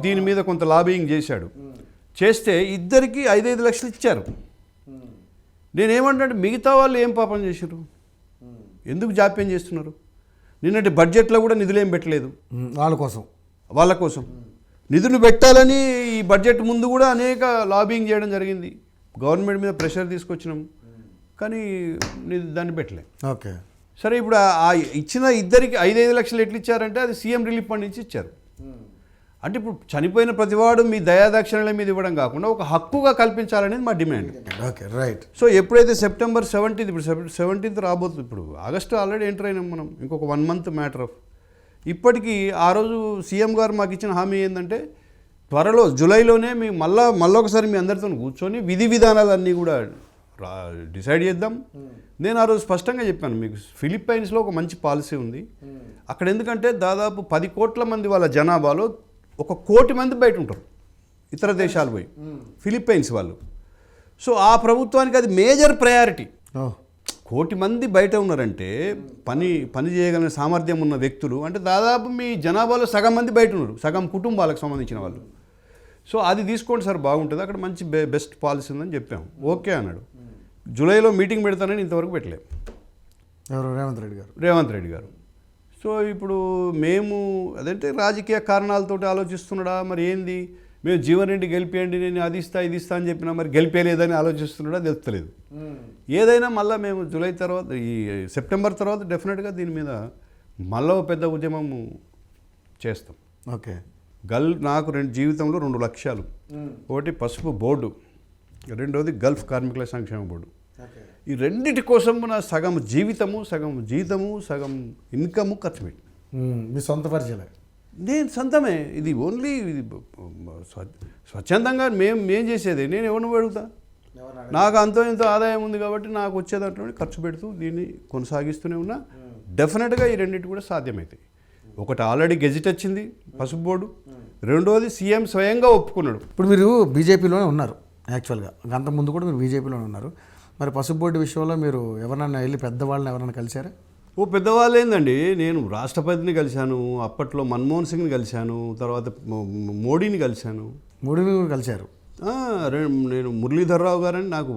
దీని మీద కొంత లాబియింగ్ చేశాడు. చేస్తే ఇద్దరికి 5-5 లక్షలు ఇచ్చారు. నేనేమంటే మిగతా వాళ్ళు ఏం పాపం చేశారు, ఎందుకు జాప్యం చేస్తున్నారు? నిన్నటి బడ్జెట్లో కూడా నిధులేం పెట్టలేదు వాళ్ళ కోసం. నిధులు పెట్టాలని ఈ బడ్జెట్ ముందు కూడా అనేక లాబింగ్ చేయడం జరిగింది, గవర్నమెంట్ మీద ప్రెషర్ తీసుకొచ్చినాం, కానీ దాన్ని పెట్టలే. ఓకే, సరే ఇప్పుడు ఆ ఇచ్చిన ఇద్దరికి 5-5 లక్షలు ఎట్లు ఇచ్చారంటే అది సీఎం రిలీఫ్ ఫండ్ నుంచి ఇచ్చారు. అంటే ఇప్పుడు చనిపోయిన ప్రతివాడు మీ దయాదాక్షిణ్యాల మీద ఇవ్వడం కాకుండా ఒక హక్కుగా కల్పించాలనేది మా డిమాండ్. Okay, right. సో ఎప్పుడైతే సెప్టెంబర్ 17 ఇప్పుడు 17th రాబోతుంది, ఇప్పుడు ఆగస్టు ఆల్రెడీ ఎంటర్ అయినాం మనం, ఇంకొక 1 month మ్యాటర్ ఆఫ్. ఇప్పటికీ ఆ రోజు సీఎం గారు మాకు ఇచ్చిన హామీ ఏంటంటే త్వరలో జూలైలోనే మేము మళ్ళీ ఒకసారి మీ అందరితో కూర్చొని విధి విధానాలన్నీ కూడా డిసైడ్ చేద్దాం. నేను ఆ రోజు స్పష్టంగా చెప్పాను, మీకు ఫిలిప్పైన్స్లో ఒక మంచి పాలసీ ఉంది. అక్కడ ఎందుకంటే దాదాపు 10 కోట్ల మంది వాళ్ళ జనాభాలో 1 కోటి మంది బయట ఉంటారు, ఇతర దేశాలు పోయి, ఫిలిప్పైన్స్ వాళ్ళు. సో ఆ ప్రభుత్వానికి అది మేజర్ ప్రయారిటీ. 1 కోటి మంది బయట ఉన్నారంటే పని చేయగలిగిన సామర్థ్యం ఉన్న వ్యక్తులు అంటే దాదాపు మీ జనాభాలో సగం మంది బయట ఉన్నారు, సగం కుటుంబాలకు సంబంధించిన వాళ్ళు. సో అది తీసుకోండి సార్, బాగుంటుంది, అక్కడ మంచి బెస్ట్ పాలసీ ఉందని చెప్పాము. ఓకే అన్నాడు. జూలైలో మీటింగ్ పెడతానని ఇంతవరకు పెట్టలేము. రేవంత్ రెడ్డి గారు. సో ఇప్పుడు మేము అదంటే రాజకీయ కారణాలతోటి ఆలోచిస్తున్నాడా మరి ఏంది, మేము జీవన్ రెడ్డి గెలిపేయండి, నేను అది ఇస్తా ఇది ఇస్తా అని చెప్పినా మరి గెలిపేయలేదని ఆలోచిస్తున్నాడా తెలుస్తలేదు. ఏదైనా మళ్ళీ మేము జూలై తర్వాత ఈ సెప్టెంబర్ తర్వాత డెఫినెట్గా దీని మీద మళ్ళీ పెద్ద ఉద్యమం చేస్తాం. ఓకే, నాకు జీవితంలో 2 లక్ష్యాలు. ఒకటి పసుపు బోర్డు, రెండోది గల్ఫ్ కార్మికుల సంక్షేమ బోర్డు. ఈ రెండిటి కోసం నా సగం జీవితము సగం ఇన్కము ఖర్చు పెట్టి మీ సొంత పరిచయం నేను సొంతమే, ఇది ఓన్లీ ఇది స్వచ్ఛందంగా మేము చేసేది. నేను ఎవరిని అడుగుతా, నాకు అంతో ఎంతో ఆదాయం ఉంది కాబట్టి నాకు వచ్చే దాంట్లో ఖర్చు పెడుతూ దీన్ని కొనసాగిస్తూనే ఉన్నా. డెఫినెట్గా ఈ రెండింటి కూడా సాధ్యమవుతాయి. ఒకటి ఆల్రెడీ గెజిట్ వచ్చింది పసుపు బోర్డు, రెండోది సీఎం స్వయంగా ఒప్పుకున్నాడు. ఇప్పుడు మీరు బీజేపీలోనే ఉన్నారు యాక్చువల్గా, అంతకుముందు కూడా మీరు బీజేపీలోనే ఉన్నారు. మరి పసుపు బోర్డు విషయంలో మీరు ఎవరన్నా వెళ్ళి పెద్దవాళ్ళని ఎవరైనా కలిశారా? పెద్దవాళ్ళు ఏందండి, నేను రాష్ట్రపతిని కలిశాను, అప్పట్లో మన్మోహన్ సింగ్ని కలిశాను, తర్వాత మోడీని కలిశాను. మోడీని కలిశారు? నేను మురళీధర్ రావు గారని నాకు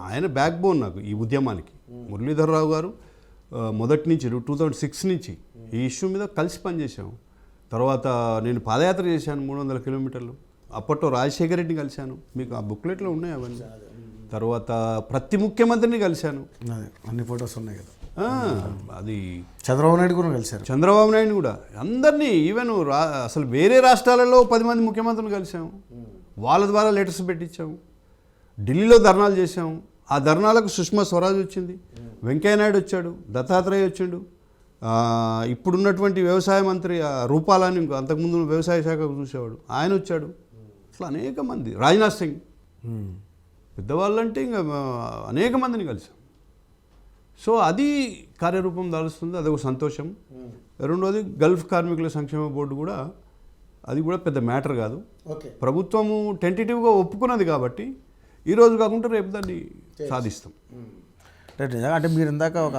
ఆయన బ్యాక్ బోన్ నాకు ఈ ఉద్యమానికి. మురళీధర్ రావు గారు మొదటి నుంచి 2006 నుంచి ఈ ఇష్యూ మీద కలిసి పనిచేసాము. తర్వాత నేను పాదయాత్ర చేశాను 300 కిలోమీటర్లు. అప్పట్లో రాజశేఖర రెడ్డిని కలిశాను, మీకు ఆ బుక్లెట్లో ఉన్నాయి అవన్నీ. తర్వాత ప్రతి ముఖ్యమంత్రిని కలిశాను, అన్ని ఫొటోస్ ఉన్నాయి కదా. అది చంద్రబాబు నాయుడు కూడా కలిశారు. చంద్రబాబు నాయుడు కూడా అందరినీ, ఈవెన్ అసలు వేరే రాష్ట్రాలలో 10 మంది ముఖ్యమంత్రులు కలిసాము, వాళ్ళ ద్వారా లెటర్స్ పెట్టించాము. ఢిల్లీలో ధర్నాలు చేసాము, ఆ ధర్నాలకు సుష్మా స్వరాజ్ వచ్చింది. వెంకయ్యనాయుడు వచ్చాడు, దత్తాత్రేయ వచ్చిండు, ఇప్పుడున్నటువంటి వ్యవసాయ మంత్రి రూపాలని ఇంకో అంతకుముందు వ్యవసాయ శాఖ చూసేవాడు ఆయన వచ్చాడు. అట్లా అనేక మంది, రాజ్నాథ్ సింగ్, పెద్దవాళ్ళంటే ఇంకా అనేక మందిని కలిసాం. సో అది కార్యరూపం దాలుస్తుంది, అదొక సంతోషం. రెండోది గల్ఫ్ కార్మికుల సంక్షేమ బోర్డు కూడా, అది కూడా పెద్ద మ్యాటర్ కాదు. ప్రభుత్వము టెంటేటివ్గా ఒప్పుకున్నది కాబట్టి ఈరోజు కాకుండా రేపు దాన్ని సాధిస్తాం. అంటే మీరు ఇందాక ఒక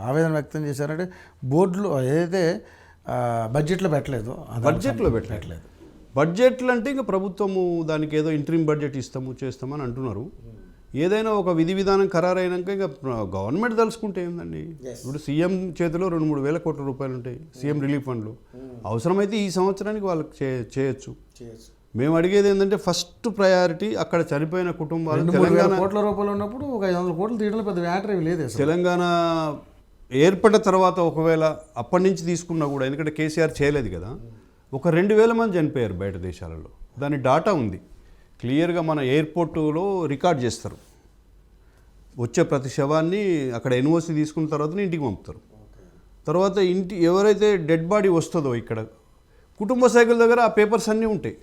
ఆవేదన వ్యక్తం చేశారంటే బోర్డులు ఏదైతే బడ్జెట్లో పెట్టలేదు, బడ్జెట్లో పెట్టలేదు. బడ్జెట్లు అంటే ఇంకా ప్రభుత్వము దానికి ఏదో ఇంటరిమ్ బడ్జెట్ ఇస్తాము చేస్తామని అంటున్నారు. ఏదైనా ఒక విధి విధానం ఖరారైనాక ఇంకా గవర్నమెంట్ తలుచుకుంటే ఏందండి. ఇప్పుడు సీఎం చేతిలో 2-3 వేల కోట్ల రూపాయలు ఉంటాయి, సీఎం రిలీఫ్ ఫండ్లు. అవసరమైతే ఈ సంవత్సరానికి వాళ్ళకి చేయొచ్చు. మేము అడిగేది ఏంటంటే ఫస్ట్ ప్రయారిటీ అక్కడ చనిపోయిన కుటుంబాలు. తెలంగాణ కోట్ల రూపాయలు ఉన్నప్పుడు ఒక 500 కోట్లు తీయడంలో పెద్ద మ్యాటర్ ఏమి లేదు. తెలంగాణ ఏర్పడిన తర్వాత ఒకవేళ అప్పటి నుంచి తీసుకున్నా కూడా, ఎందుకంటే కేసీఆర్ చేయలేదు కదా, ఒక 2,000 మంది చనిపోయారు బయట దేశాలలో. దాని డాటా ఉంది క్లియర్గా, మన ఎయిర్పోర్టులో రికార్డ్ చేస్తారు. వచ్చే ప్రతి శవాన్ని అక్కడ ఎన్ఓసి తీసుకున్న తర్వాతనే ఇంటికి పంపుతారు. తర్వాత ఎవరైతే డెడ్ బాడీ వస్తుందో ఇక్కడ కుటుంబ సైకిల్ దగ్గర ఆ పేపర్స్ అన్నీ ఉంటాయి.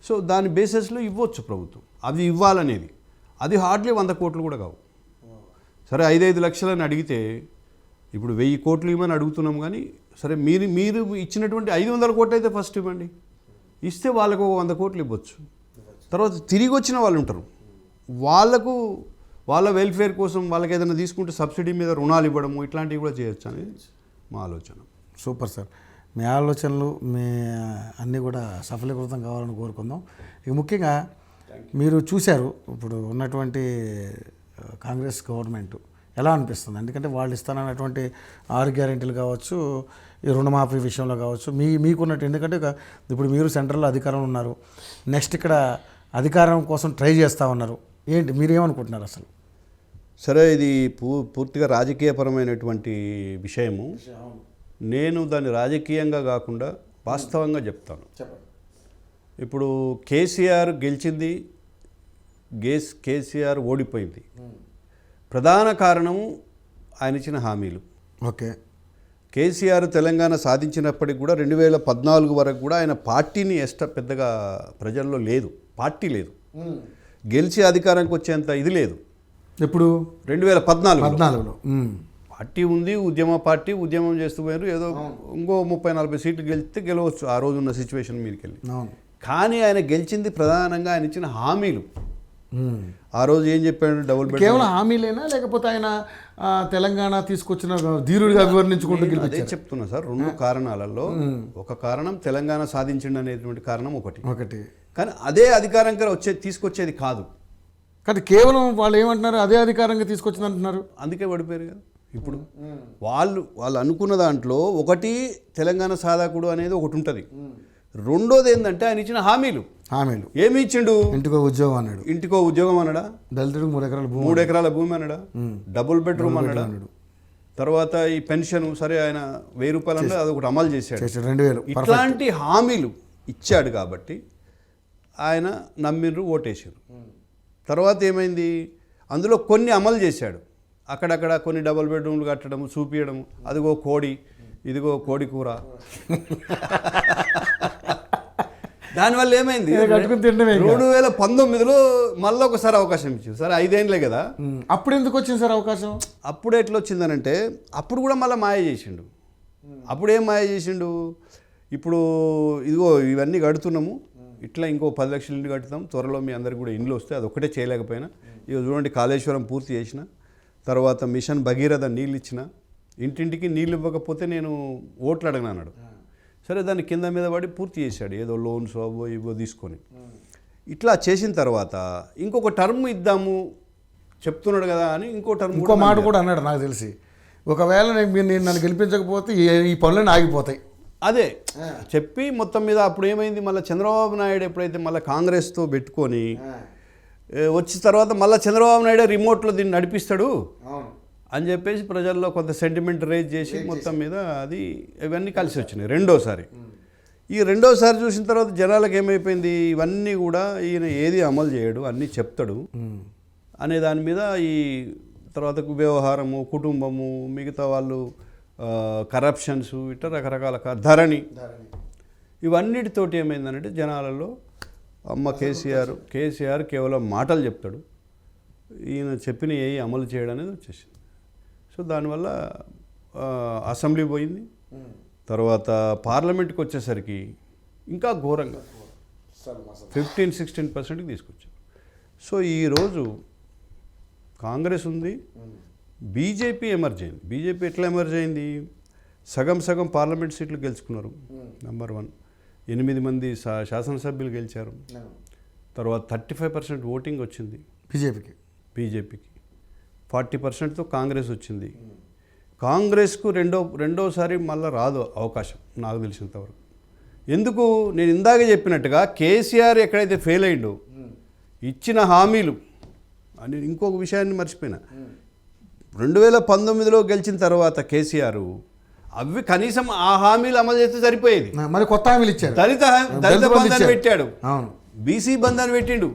సో దాని బేసిస్లో ఇవ్వచ్చు ప్రభుత్వం, అవి ఇవ్వాలనేది. అది హార్డ్లీ 100 కోట్లు కూడా కావు. సరే 5-5 లక్షలని అడిగితే ఇప్పుడు 1000 కోట్లు ఇవ్వమని అడుగుతున్నాం. కానీ సరే మీరు ఇచ్చినటువంటి 500 కోట్లు అయితే ఫస్ట్ ఇవ్వండి, ఇస్తే వాళ్ళకు 100 కోట్లు ఇవ్వచ్చు. తర్వాత తిరిగి వచ్చిన వాళ్ళు ఉంటారు, వాళ్ళకు వాళ్ళ వెల్ఫేర్ కోసం వాళ్ళకి ఏదైనా తీసుకుంటే సబ్సిడీ మీద రుణాలు ఇవ్వడము ఇట్లాంటివి కూడా చేయొచ్చు అనేది మా ఆలోచన. సూపర్ సార్, మీ ఆలోచనలు మీ అన్నీ కూడా సఫలీకృతం కావాలని కోరుకుందాం. ఇక ముఖ్యంగా మీరు చూశారు ఇప్పుడు ఉన్నటువంటి కాంగ్రెస్ గవర్నమెంట్ ఎలా అనిపిస్తుంది? ఎందుకంటే వాళ్ళు ఇస్తానన్నటువంటి 6 గ్యారెంటీలు కావచ్చు, ఈ రుణమాఫీ విషయంలో కావచ్చు, మీకున్నట్టు, ఎందుకంటే ఇప్పుడు మీరు సెంట్రల్లో అధికారంలో ఉన్నారు, నెక్స్ట్ ఇక్కడ అధికారం కోసం ట్రై చేస్తూ ఉన్నారు. ఏంటి మీరేమనుకుంటున్నారు అసలు? సరే, ఇది పూర్తిగా రాజకీయపరమైనటువంటి విషయము. నేను దాన్ని రాజకీయంగా కాకుండా వాస్తవంగా చెప్తాను. ఇప్పుడు కేసీఆర్ గెలిచింది, కేసీఆర్ ఓడిపోయింది. ప్రధాన కారణము ఆయన ఇచ్చిన హామీలు. ఓకే, కేసీఆర్ తెలంగాణ సాధించినప్పటికి కూడా 2014 వరకు కూడా ఆయన పార్టీని పెద్దగా ప్రజల్లో లేదు, పార్టీ లేదు, గెలిచి అధికారానికి వచ్చేంత ఇది లేదు. ఇప్పుడు 2014లో పార్టీ ఉంది, పార్టీ ఉద్యమం చేస్తూ పోయారు. ఏదో ఇంకో 30-40 సీట్లు గెలిస్తే గెలవచ్చు ఆ రోజున్న సిచ్యువేషన్ మీదకి వెళ్ళి. కానీ ఆయన గెలిచింది ప్రధానంగా ఆయన ఇచ్చిన హామీలు. ఆ రోజు ఏం చెప్పాడు? Double bed. కేవలం హామీలేనా లేకపోతే ఆయన తెలంగాణ తీసుకొచ్చిన ధీరుడిగా అభివర్ణించుకుంటూ అదే చెప్తున్నా సార్. 2 కారణాలలో ఒక కారణం తెలంగాణ సాధించండి అనేటువంటి కారణం ఒకటి. కానీ అదే అధికారంగా తీసుకొచ్చేది కాదు. కానీ కేవలం వాళ్ళు ఏమంటున్నారు, అదే అధికారంగా తీసుకొచ్చింది అంటున్నారు. అందుకే పడిపోయారు కదా. ఇప్పుడు వాళ్ళు అనుకున్న దాంట్లో ఒకటి తెలంగాణ సాధకుడు అనేది ఒకటి ఉంటుంది. రెండోది ఏంటంటే ఆయన ఇచ్చిన హామీలు ఏమి ఇచ్చిండు? ఇంటికో ఉద్యోగం అన్నాడు. ఇంటికో ఉద్యోగం అన్నాడా? దళితుడికి 3 ఎకరాల భూమి అన్నాడా? డబుల్ బెడ్రూమ్ అన్నాడా? తర్వాత ఈ పెన్షన్, సరే ఆయన 1000 రూపాయలు అన్నాడు, అది ఒకటి అమలు చేశాడు. 2000 ఇట్లాంటి హామీలు ఇచ్చాడు కాబట్టి ఆయన నమ్మిర్రు, ఓటేసారు. తర్వాత ఏమైంది? అందులో కొన్ని అమలు చేశాడు. అక్కడక్కడ కొన్ని డబుల్ బెడ్రూమ్లు కట్టడం, చూపించడం, అదిగో కోడి, ఇదిగో కోడి కూర. దానివల్ల ఏమైంది? 2019లో మళ్ళీ ఒకసారి అవకాశం ఇచ్చింది. సరే 5 ఏళ్ళే కదా. అప్పుడు ఎందుకు వచ్చింది సార్ అవకాశం? అప్పుడు ఎట్లా వచ్చిందనంటే అప్పుడు కూడా మళ్ళీ మాయ చేసిండు. అప్పుడు ఏం మాయ చేసిండు? ఇప్పుడు ఇదిగో ఇవన్నీ కడుతున్నాము, ఇట్లా ఇంకో 10 లక్షల ఇల్లు కట్టుతాం, త్వరలో మీ అందరికి కూడా ఇండ్లు వస్తాయి. అది ఒక్కటే చేయలేకపోయినా, ఇక చూడండి కాళేశ్వరం పూర్తి చేసిన తర్వాత మిషన్ భగీరథ నీళ్ళు ఇచ్చిన, ఇంటింటికి నీళ్ళు ఇవ్వకపోతే నేను ఓట్లు అడగను అన్నాడు. సరే దాన్ని కింద మీద పడి పూర్తి చేశాడు, ఏదో లోన్స్ అవో ఇవో తీసుకొని. ఇట్లా చేసిన తర్వాత ఇంకొక టర్మ్ ఇద్దాము చెప్తున్నాడు కదా అని ఇంకో మాట కూడా అన్నాడు నాకు తెలిసి. ఒకవేళ నేను నన్ను గెలిపించకపోతే ఈ పనులు ఆగిపోతాయి. అదే చెప్పి మొత్తం మీద అప్పుడు ఏమైంది? మళ్ళీ చంద్రబాబు నాయుడు ఎప్పుడైతే మళ్ళీ కాంగ్రెస్తో పెట్టుకొని వచ్చిన తర్వాత మళ్ళీ చంద్రబాబు నాయుడు రిమోట్లో దీన్ని నడిపిస్తాడు అని చెప్పేసి ప్రజల్లో కొంత సెంటిమెంట్ రేజ్ చేసి మొత్తం మీద అది ఇవన్నీ కలిసి వచ్చినాయి రెండోసారి. ఈ రెండోసారి చూసిన తర్వాత జనాలకు ఏమైపోయింది? ఇవన్నీ కూడా ఈయన ఏది అమలు చేయడు, అన్నీ చెప్తాడు అనే దాని మీద ఈ తర్వాత వ్యవహారము, కుటుంబము, మిగతా వాళ్ళు కరప్షన్స్, ఇట్లా రకరకాల ధరణి, ఇవన్నిటితోటి ఏమైందంటే జనాలలో అమ్మ కేసీఆర్ కేవలం మాటలు చెప్తాడు, ఈయన చెప్పిన ఏ అమలు చేయడం అనేది వచ్చేసింది. సో దానివల్ల అసెంబ్లీ పోయింది. తర్వాత పార్లమెంట్కి వచ్చేసరికి ఇంకా ఘోరంగా 15-16% తీసుకొచ్చారు. సో ఈరోజు కాంగ్రెస్ ఉంది, బీజేపీ ఎమర్జ్ అయింది. బీజేపీ ఎట్లా ఎమర్జ్ అయింది? సగం పార్లమెంట్ సీట్లు గెలుచుకున్నారు. నెంబర్ 1, 8 మంది శాసనసభ్యులు గెలిచారు. తర్వాత 35% ఓటింగ్ వచ్చింది బీజేపీకి 40%తో కాంగ్రెస్ వచ్చింది. కాంగ్రెస్కు రెండోసారి మళ్ళీ రాదు అవకాశం నాకు తెలిసినంతవరకు. ఎందుకు? నేను ఇందాక చెప్పినట్టుగా కేసీఆర్ ఎక్కడైతే ఫెయిల్ అయ్యిండో ఇచ్చిన హామీలు అని, ఇంకొక విషయాన్ని మర్చిపోయినా, 2019లో గెలిచిన తర్వాత కేసీఆర్ అవి కనీసం ఆ హామీలు అమలు చేస్తే సరిపోయేది. మరి కొత్త హామీలు ఇచ్చారు. దళిత బంధాన్ని పెట్టాడు, బీసీ బంధాన్ని పెట్టిండు.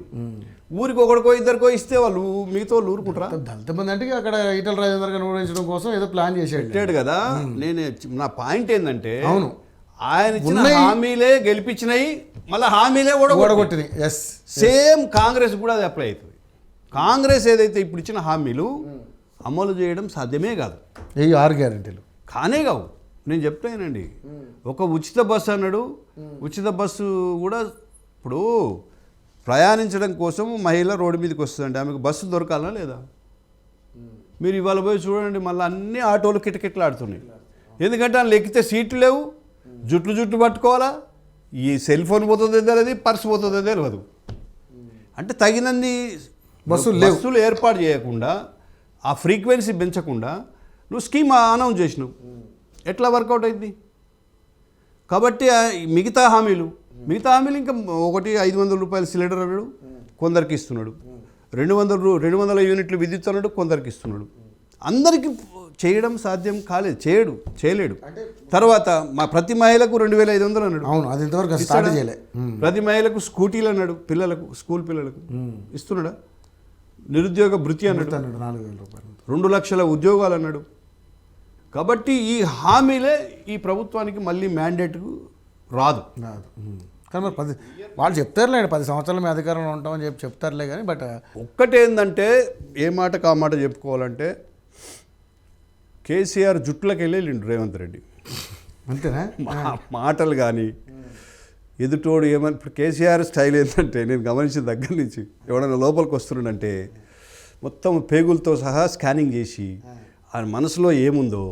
ఊరికి ఒకడికో ఇద్దరికో ఇస్తే వాళ్ళు మిగతా వాళ్ళు ఊరుకుంటారా? దళిత బంధు అంటే అక్కడ ఈటల రాజేందర్ గారిని ఓడించడం కోసం ఏదో ప్లాన్ చేశాడు కదా. నా పాయింట్ ఏంటంటే, అవును, ఆయన ఇచ్చిన హామీలే గెలిపించినాయి, మళ్ళీ హామీలే ఓడగొట్టినాయి. సేమ్ కాంగ్రెస్ కూడా అది అప్లై అవుతుంది. కాంగ్రెస్ ఏదైతే ఇప్పుడు ఇచ్చిన హామీలు అమలు చేయడం సాధ్యమే కాదు. 6 గ్యారెంటీలు కానే కావు. నేను చెప్తానండి, ఒక ఉచిత బస్సు అన్నాడు. ఉచిత బస్సు కూడా ఇప్పుడు ప్రయాణించడం కోసం మహిళ రోడ్డు మీదకి వస్తుందండి, ఆమెకు బస్సు దొరకాలా లేదా? మీరు ఇవాళ పోయి చూడండి, మళ్ళీ అన్ని ఆటోలు కిటకిటలు ఆడుతున్నాయి. ఎందుకంటే వాళ్ళు ఎక్కితే సీట్లు లేవు, జుట్లు పట్టుకోవాలా, ఈ సెల్ ఫోన్ పోతుందో తెలియదు, పర్స్ పోతుందో తెలియదు. అంటే తగినన్ని బస్సులు ఏర్పాటు చేయకుండా, ఆ ఫ్రీక్వెన్సీ పెంచకుండా నువ్వు స్కీమ్ అనౌన్స్ చేసినావు, ఎట్లా వర్కౌట్ అయింది? కాబట్టి మిగతా హామీలు ఇంకా ఒకటి 500 రూపాయల సిలిండర్ అన్నాడు, కొందరికి ఇస్తున్నాడు. 200 యూనిట్లు విద్యుత్ అన్నాడు, కొందరికి ఇస్తున్నాడు. అందరికీ చేయడం సాధ్యం కాలేదు, చేయలేడు. తర్వాత ప్రతి మహిళకు 2500 అన్నాడు. అవును, అది ఇంతవరకు స్టార్ట్ చేయలే. ప్రతి మహిళకు స్కూటీలు అన్నాడు, స్కూల్ పిల్లలకు ఇస్తున్నాడా? నిరుద్యోగ భృతి అన్నాడు, 4000 రూపాయలు, 2 లక్షల ఉద్యోగాలు అన్నాడు. కాబట్టి ఈ హామీలే ఈ ప్రభుత్వానికి మళ్ళీ మ్యాండేట్కు రాదు. కానీ మరి వాళ్ళు చెప్తారులే, 10 సంవత్సరాలు మీ అధికారంలో ఉంటామని చెప్తారులే. కానీ బట్ ఒక్కటేందంటే, ఏ మాటకు ఆ మాట చెప్పుకోవాలంటే, కేసీఆర్ జుట్లకి వెళ్ళిండు రేవంత్ రెడ్డి. అంతేనా? మాటలు కానీ ఎదుటోడు ఏమని. ఇప్పుడు కేసీఆర్ స్టైల్ ఏంటంటే, నేను గమనించిన దగ్గర నుంచి ఎవడైనా లోపలికి వస్తున్నాడంటే మొత్తం పేగులతో సహా స్కానింగ్ చేసి ఆయన మనసులో ఏముందో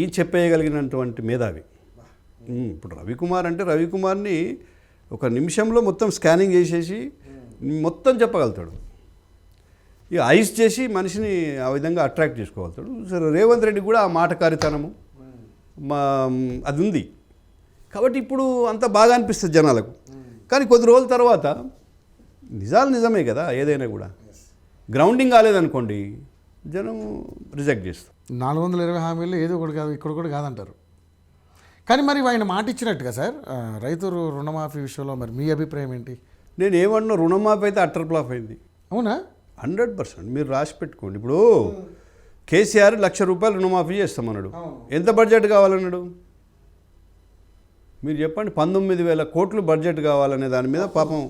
ఈ చెప్పేయగలిగినటువంటి మేధావి. ఇప్పుడు రవికుమార్ అంటే, రవికుమార్ని ఒక నిమిషంలో మొత్తం స్కానింగ్ చేసేసి మొత్తం చెప్పగలుగుతాడు. ఇక ఐస్ చేసి మనిషిని ఆ విధంగా అట్రాక్ట్ చేసుకోగలుగుతాడు. సరే, రేవంత్ రెడ్డి కూడా ఆ మాటకారితనము అది ఉంది. కాబట్టి ఇప్పుడు అంత బాగా అనిపిస్తుంది జనాలకు. కానీ కొద్ది రోజుల తర్వాత నిజమే కదా, ఏదైనా కూడా గ్రౌండింగ్ కాలేదనుకోండి, జనం రిజెక్ట్ చేస్తారు. 420 హామీలు ఏదో ఒకటి కాదు, ఇక్కడ కూడా కాదంటారు. కానీ మరి ఆయన మాట ఇచ్చినట్టుగా సార్, రైతు రుణమాఫీ విషయంలో మరి మీ అభిప్రాయం ఏంటి? నేను ఏమన్నా, రుణమాఫీ అయితే అట్టర్ ఫ్లాప్ అయింది. అవునా? 100% మీరు రాసి పెట్టుకోండి. ఇప్పుడు కేసీఆర్ 1,00,000 రూపాయలు రుణమాఫీ చేస్తామన్నాడు. ఎంత బడ్జెట్ కావాలన్నాడు? మీరు చెప్పండి. 19,000 కోట్లు బడ్జెట్ కావాలనే దాని మీద పాపం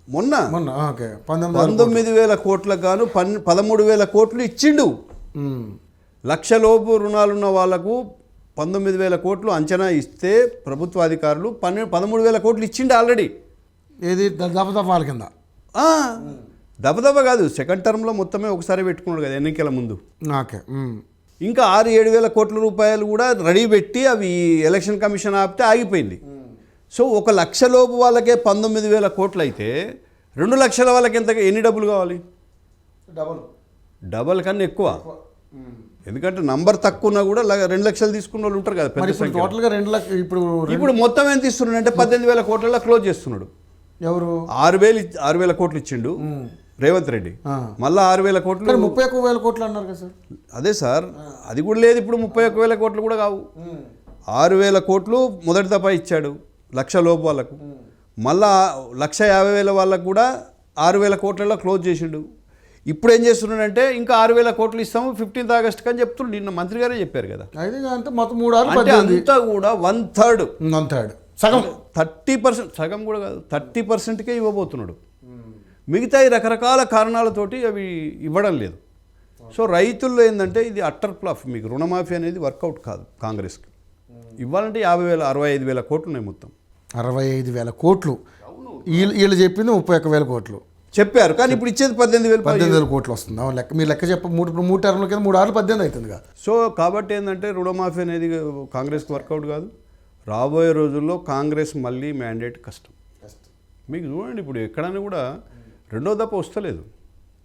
మొన్న 19,000 కోట్లకు గాను 13,000 కోట్లు ఇచ్చిండు. 1,00,000 లోపు రుణాలున్న వాళ్లకు 19,000 కోట్లు అంచనా ఇస్తే ప్రభుత్వ అధికారులు 13,000 కోట్లు ఇచ్చిండు ఆల్రెడీ. ఏది దఫదఫాల కింద? దఫదఫ కాదు, సెకండ్ టర్మ్లో మొత్తమే ఒకసారి పెట్టుకున్నాడు కదా ఎన్నికల ముందు. ఓకే. ఇంకా 6-7 కోట్ల రూపాయలు కూడా రెడీ పెట్టి అవి ఎలక్షన్ కమిషన్ ఆపితే ఆగిపోయింది. సో 1,00,000 లోపు వాళ్ళకే 19,000 కోట్లు అయితే 2 లక్షల వాళ్ళకి ఎన్ని డబ్బులు కావాలి? డబల్ కన్నా ఎక్కువ. ఎందుకంటే నంబర్ తక్కువ ఉన్నా కూడా 2 లక్షలు తీసుకున్న వాళ్ళు ఉంటారు కదా పెద్ద సంఖ్య. టోటల్గా 2 లక్షలు. ఇప్పుడు మొత్తం ఎంత ఇస్తున్నాడు అంటే 18,000 కోట్లలో క్లోజ్ చేస్తున్నాడు. ఎవరు? 6,000 కోట్లు ఇచ్చిండు రేవంత్ రెడ్డి. మళ్ళీ 6,000 కోట్లు, 31,000 కోట్లు అన్నారు కదా సార్. అదే సార్, అది కూడా లేదు ఇప్పుడు. 31,000 కోట్లు కూడా కావు. 6,000 కోట్లు మొదటి దఫా ఇచ్చాడు 1,00,000 లోపు వాళ్ళకు. మళ్ళా 1,50,000 వాళ్ళకు కూడా 6,000 కోట్లలో క్లోజ్ చేసిండు. ఇప్పుడు ఏం చేస్తున్నాడంటే ఇంకా 6,000 కోట్లు ఇస్తాము 15th ఆగస్ట్కి అని చెప్తున్నాడు. నిన్న మంత్రి గారే చెప్పారు కదా. అయితే అంతా మొత్తం 3 ఆరు అంటే 18 అంతా కూడా 1/3 1/3 సగం 30%, సగం కూడా కాదు 30%కే ఇవ్వబోతున్నాడు. మిగతా ఈ రకరకాల కారణాలతోటి అవి ఇవ్వడం లేదు. సో రైతుల్లో ఏంటంటే ఇది అట్టర్ ఫ్లాప్. మీకు రుణమాఫీ అనేది వర్కౌట్ కాదు కాంగ్రెస్కి. ఇవ్వాలంటే 65,000 కోట్లు ఉన్నాయి మొత్తం. 65,000 కోట్లు. వీళ్ళు చెప్పింది 31,000 కోట్లు చెప్పారు, కానీ ఇప్పుడు ఇచ్చేది 18,000 కోట్లు వస్తుంది. అవును లెక్క మీరు లెక్క చెప్ప 3 టర్మ్ల కింద 3 ఆరు 18 అవుతుందిగా. సో కాబట్టి ఏంటంటే రుణమాఫీ అనేది కాంగ్రెస్కి వర్కౌట్ కాదు. రాబోయే రోజుల్లో కాంగ్రెస్ మళ్ళీ మ్యాండేట్ కష్టం. మీకు చూడండి ఇప్పుడు ఎక్కడైనా కూడా రెండో దప్ప వస్తలేదు.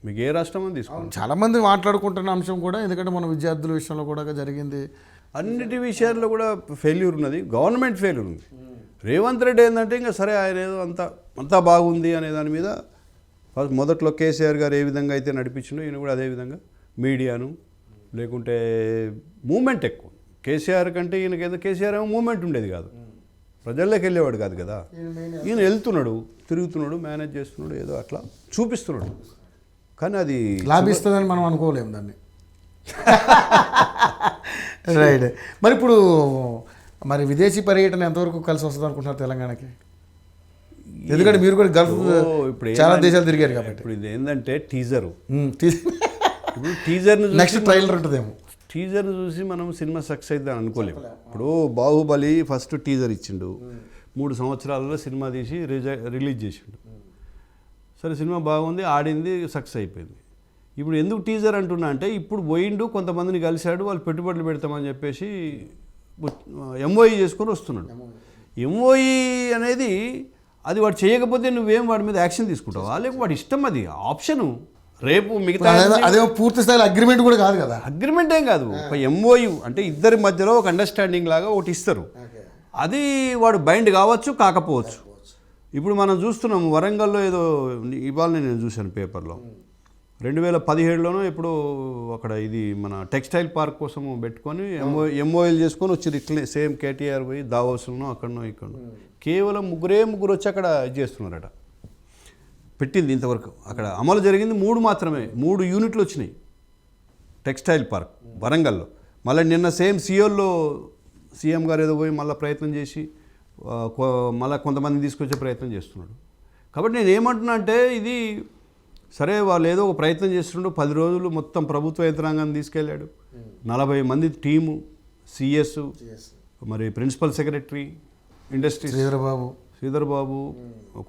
మీకు ఏ రాష్ట్రం అని తీసుకోండి. చాలామంది మాట్లాడుకుంటున్న అంశం కూడా, ఎందుకంటే మన విద్యార్థుల విషయంలో కూడా జరిగింది. అన్నిటి విషయాల్లో కూడా ఫెయిల్యూర్ ఉన్నది, గవర్నమెంట్ ఫెయిల్యూర్ ఉంది. రేవంత్ రెడ్డి ఏంటంటే ఇంకా సరే ఆయన ఏదో అంతా బాగుంది అనే దాని మీద ఫస్ట్ మొదట్లో కేసీఆర్ గారు ఏ విధంగా అయితే నడిపించిండో ఈయన కూడా అదే విధంగా మీడియాను లేకుంటే మూమెంట్ ఎక్కువ. కేసీఆర్ కంటే ఈయనకేదో కేసీఆర్ ఏమో మూమెంట్ ఉండేది కాదు, ప్రజల్లోకి వెళ్ళేవాడు కాదు కదా. ఈయన వెళ్తున్నాడు, తిరుగుతున్నాడు, మేనేజ్ చేస్తున్నాడు, ఏదో అట్లా చూపిస్తున్నాడు. కానీ అది లాభిస్తుందని మనం అనుకోలేము దాన్ని. రైట్. మరి ఇప్పుడు విదేశీ పర్యటన ఎంతవరకు కలిసి వస్తుంది అనుకుంటున్నారు తెలంగాణకి? ఎందుకంటే మీరు కూడా గల్ఫ్ ఇప్పుడు చాలా దేశాలు తిరిగారు కాబట్టి. ఇప్పుడు ఇది ఏంటంటే టీజరు. ఇప్పుడు టీజర్ని నెక్స్ట్ ట్రైలర్ ఉంటుందేమో. టీజర్ని చూసి మనం సినిమా సక్సెస్ అయితే అనుకోలేము. ఇప్పుడు బాహుబలి ఫస్ట్ టీజర్ ఇచ్చిండు, 3 సంవత్సరాలలో సినిమా తీసి రిలీజ్ చేసిండు. సరే సినిమా బాగుంది, ఆడింది, సక్సెస్ అయిపోయింది. ఇప్పుడు ఎందుకు టీజర్ అంటున్నా అంటే ఇప్పుడు పోయిండు, కొంతమందిని కలిశాడు, వాళ్ళు పెట్టుబడులు పెడతామని చెప్పేసి ఎంఓఈ చేసుకొని వస్తున్నాడు. ఎంఓఈ అనేది అది వాడు చేయకపోతే నువ్వేం వాడి మీద యాక్షన్ తీసుకుంటావు, వాళ్ళకి వాడి ఇష్టం, అది ఆప్షను. రేపు మిగతా అదేమో పూర్తి స్థాయిలో అగ్రిమెంట్ కూడా కాదు కదా. అగ్రిమెంట్ ఏం కాదు, ఒక ఎంఓయు అంటే ఇద్దరి మధ్యలో ఒక అండర్స్టాండింగ్ లాగా ఒకటి ఇస్తారు. అది వాడు బైండ్ కావచ్చు కాకపోవచ్చు. ఇప్పుడు మనం చూస్తున్నాము వరంగల్లో ఏదో ఇవాళ నేను చూశాను పేపర్లో 2017లోనో ఎప్పుడో అక్కడ ఇది మన టెక్స్టైల్ పార్క్ కోసం పెట్టుకొని ఎంఓఎల్ చేసుకొని వచ్చి ఇట్లనే సేమ్ కేటీఆర్ పోయి దావోస్లోనో అక్కడనో ఇక్కడనో కేవలం ముగ్గురు వచ్చి అక్కడ ఇది చేస్తున్నారట. పెట్టింది ఇంతవరకు అక్కడ అమలు జరిగింది 3 మాత్రమే, 3 యూనిట్లు వచ్చినాయి టెక్స్టైల్ పార్క్ వరంగల్లో. మళ్ళీ నిన్న సేమ్ సియోల్లో సీఎం గారు ఏదో పోయి మళ్ళీ ప్రయత్నం చేసి మళ్ళీ కొంతమంది తీసుకొచ్చే ప్రయత్నం చేస్తున్నాడు. కాబట్టి నేను ఏమంటున్నా అంటే ఇది సరే వాళ్ళు ఏదో ఒక ప్రయత్నం చేస్తుండో 10 రోజులు మొత్తం ప్రభుత్వ యంత్రాంగాన్ని తీసుకెళ్ళాడు. 40 మంది టీము, సిఎస్, మరి principal secretary industry Sridhar Babu,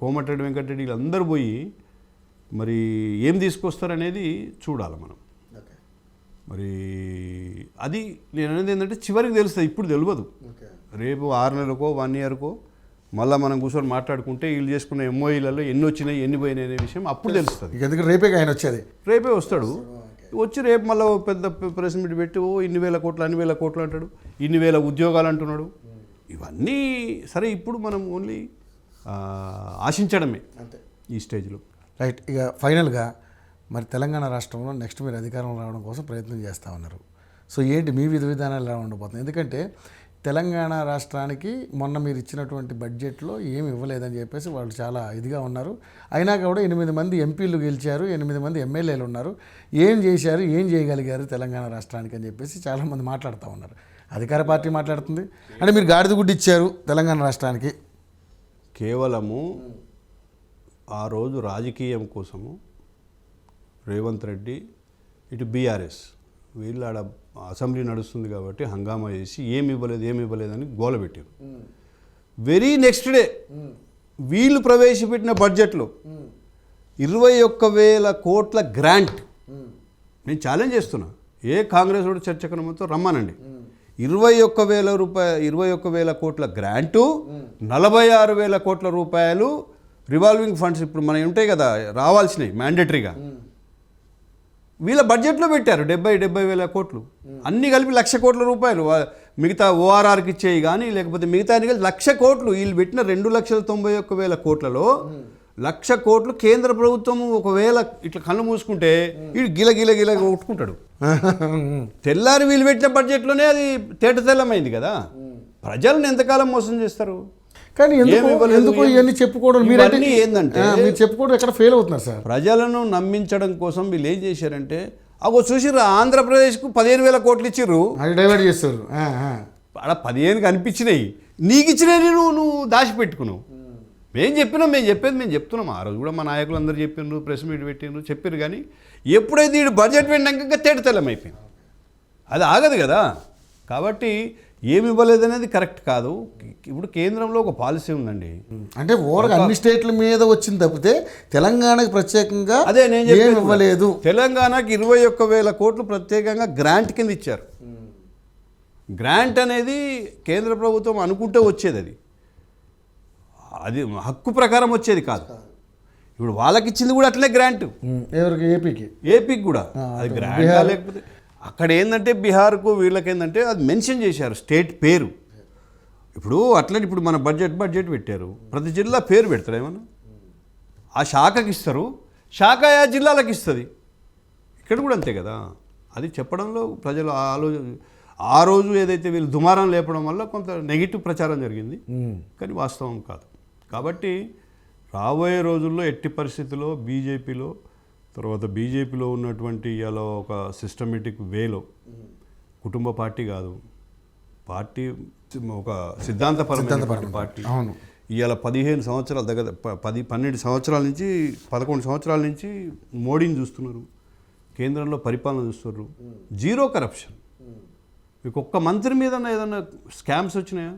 Komatireddy Venkatareddy వీళ్ళందరూ పోయి మరి ఏం తీసుకొస్తారనేది చూడాలి మనం. మరి అది నేను అనేది ఏంటంటే చివరికి తెలుస్తుంది, ఇప్పుడు తెలియదు. రేపు 6 నెలలకో 1 ఇయర్కో మళ్ళీ మనం కూర్చొని మాట్లాడుకుంటే వీళ్ళు చేసుకున్న ఎంఓఈలలో ఎన్ని వచ్చినాయి ఎన్ని పోయినాయి అనే విషయం అప్పుడు తెలుస్తుంది. ఎందుకంటే రేపే ఆయన వచ్చేది, రేపే వస్తాడు. వచ్చి రేపు మళ్ళీ పెద్ద ప్రెస్ మీట్ పెట్టి ఇన్ని వేల కోట్లు అన్ని వేల కోట్లు అంటాడు, ఇన్ని వేల ఉద్యోగాలు అంటున్నాడు. ఇవన్నీ సరే ఇప్పుడు మనం ఓన్లీ ఆశించడమే ఈ స్టేజ్లో. రైట్. ఇక ఫైనల్గా మరి తెలంగాణ రాష్ట్రంలో నెక్స్ట్ మీరు అధికారం రావడం కోసం ప్రయత్నం చేస్తూ ఉన్నారు. సో ఏంటి మీ విధానాలు ఎలా ఉండబోతుంది? ఎందుకంటే తెలంగాణ రాష్ట్రానికి మొన్న మీరు ఇచ్చినటువంటి బడ్జెట్లో ఏమి ఇవ్వలేదని చెప్పేసి వాళ్ళు చాలా ఇదిగా ఉన్నారు. అయినా కూడా 8 మంది ఎంపీలు గెలిచారు, 8 మంది ఎమ్మెల్యేలు ఉన్నారు. ఏం చేశారు, ఏం చేయగలిగారు తెలంగాణ రాష్ట్రానికి అని చెప్పేసి చాలామంది మాట్లాడుతూ ఉన్నారు. అధికార పార్టీ మాట్లాడుతుంది అంటే మీరు గాడిద గుడ్డు ఇచ్చారు తెలంగాణ రాష్ట్రానికి. కేవలము ఆ రోజు రాజకీయం కోసము రేవంత్ రెడ్డి ఇటు బీఆర్ఎస్ వీళ్ళు ఆడ అసెంబ్లీ నడుస్తుంది కాబట్టి హంగామా చేసి ఏమి ఇవ్వలేదని గోలబెట్టారు. వెరీ నెక్స్ట్ డే వీళ్ళు ప్రవేశపెట్టిన బడ్జెట్లో 21,000 కోట్ల గ్రాంట్. నేను ఛాలెంజ్ చేస్తున్నా, ఏ కాంగ్రెస్ వాడు చర్చక్రమంతో రమ్మానండి. 21,000 కోట్ల గ్రాంటు, 46,000 కోట్ల రూపాయలు రివాల్వింగ్ ఫండ్స్ ఇప్పుడు మనవి ఉంటాయి కదా రావాల్సినవి మ్యాండేటరీగా, వీళ్ళ బడ్జెట్లో పెట్టారు 70,000 కోట్లు. అన్నీ కలిపి 1,00,000 కోట్ల రూపాయలు. మిగతా ఓఆర్ఆర్కి ఇచ్చేవి కానీ లేకపోతే మిగతా అన్ని కలిపి 1,00,000 కోట్లు. వీళ్ళు పెట్టిన 2,91,000 కోట్లలో 1,00,000 కోట్లు కేంద్ర ప్రభుత్వం ఒకవేళ ఇట్లా కళ్ళు మూసుకుంటే వీడు గిల కొట్టుకుంటాడు. తెల్లారి వీళ్ళు పెట్టిన బడ్జెట్లోనే అది తేటతెల్లమైంది కదా. ప్రజలను ఎంతకాలం మోసం చేస్తారు? కానీ ఏమి ఇవ్వలేదు, ఎందుకు ఇవన్నీ చెప్పుకోవడం మీరంటే ఇవన్నీ ఏందంటే మీరు చెప్పుకోవడం ఎక్కడ ఫెయిల్ అవుతున్నారు సార్. ప్రజలను నమ్మించడం కోసం వీళ్ళు ఏం చేశారంటే అగో చూసిర్రు ఆంధ్రప్రదేశ్కు 15,000 కోట్లు ఇచ్చిర్రు, అది డైవర్ట్ చేస్తారు. ఆడ 15 అనిపించినాయి, నీకు ఇచ్చినవి నువ్వు దాచిపెట్టుకున్నావు. మేము చెప్పేది మేము చెప్తున్నాం. ఆ రోజు కూడా మా నాయకులు అందరూ చెప్పిండ్రు, ప్రెస్ మీట్ పెట్టిండ్రు, చెప్పారు. కానీ ఎప్పుడైతే వీడు బడ్జెట్ పెట్టినాక తేటతెల్లం అయిపోయింది, అది ఆగదు కదా. కాబట్టి ఏమి ఇవ్వలేదనేది కరెక్ట్ కాదు. ఇప్పుడు కేంద్రంలో ఒక పాలసీ ఉందండి, అంటే ఓవర్గా అన్ని స్టేట్ల మీద వచ్చింది తప్పితే తెలంగాణకి ప్రత్యేకంగా అదే నేను ఏమి ఇవ్వలేదు. తెలంగాణకి 21,000 కోట్లు ప్రత్యేకంగా గ్రాంట్ కింద ఇచ్చారు. గ్రాంట్ అనేది కేంద్ర ప్రభుత్వం అనుకుంటే వచ్చేది, అది హక్కు ప్రకారం వచ్చేది కాదు. ఇప్పుడు వాళ్ళకి ఇచ్చింది కూడా అట్లే గ్రాంట్, ఎవరికి? ఏపీకి కూడా అది గ్రాంట్. లేకపోతే అక్కడ ఏంటంటే బీహార్కు వీళ్ళకి ఏంటంటే అది మెన్షన్ చేశారు స్టేట్ పేరు. ఇప్పుడు అట్లనే ఇప్పుడు మన బడ్జెట్ పెట్టారు, ప్రతి జిల్లా పేరు పెడతారు. ఏమన్నా ఆ శాఖకి ఇస్తారు, శాఖ ఆ జిల్లాలకు ఇస్తుంది. ఇక్కడ కూడా అంతే కదా. అది చెప్పడంలో ప్రజలు ఆ రోజు ఏదైతే వీళ్ళు దుమారం లేపడం వల్ల కొంత నెగిటివ్ ప్రచారం జరిగింది, కానీ వాస్తవం కాదు. కాబట్టి రాబోయే రోజుల్లో ఎట్టి పరిస్థితుల్లో బీజేపీలో ఉన్నటువంటి ఇలా ఒక సిస్టమేటిక్ వేలో, కుటుంబ పార్టీ కాదు, పార్టీ ఒక సిద్ధాంతపరమైన పార్టీ. ఇవాళ 15 సంవత్సరాల దగ్గర 12 సంవత్సరాల నుంచి 11 సంవత్సరాల నుంచి మోడీని చూస్తున్నారు, కేంద్రంలో పరిపాలన చూస్తున్నారు, జీరో కరప్షన్. మీకు ఒక్క మంత్రి మీద ఏదన్నా స్కామ్స్ వచ్చినాయా?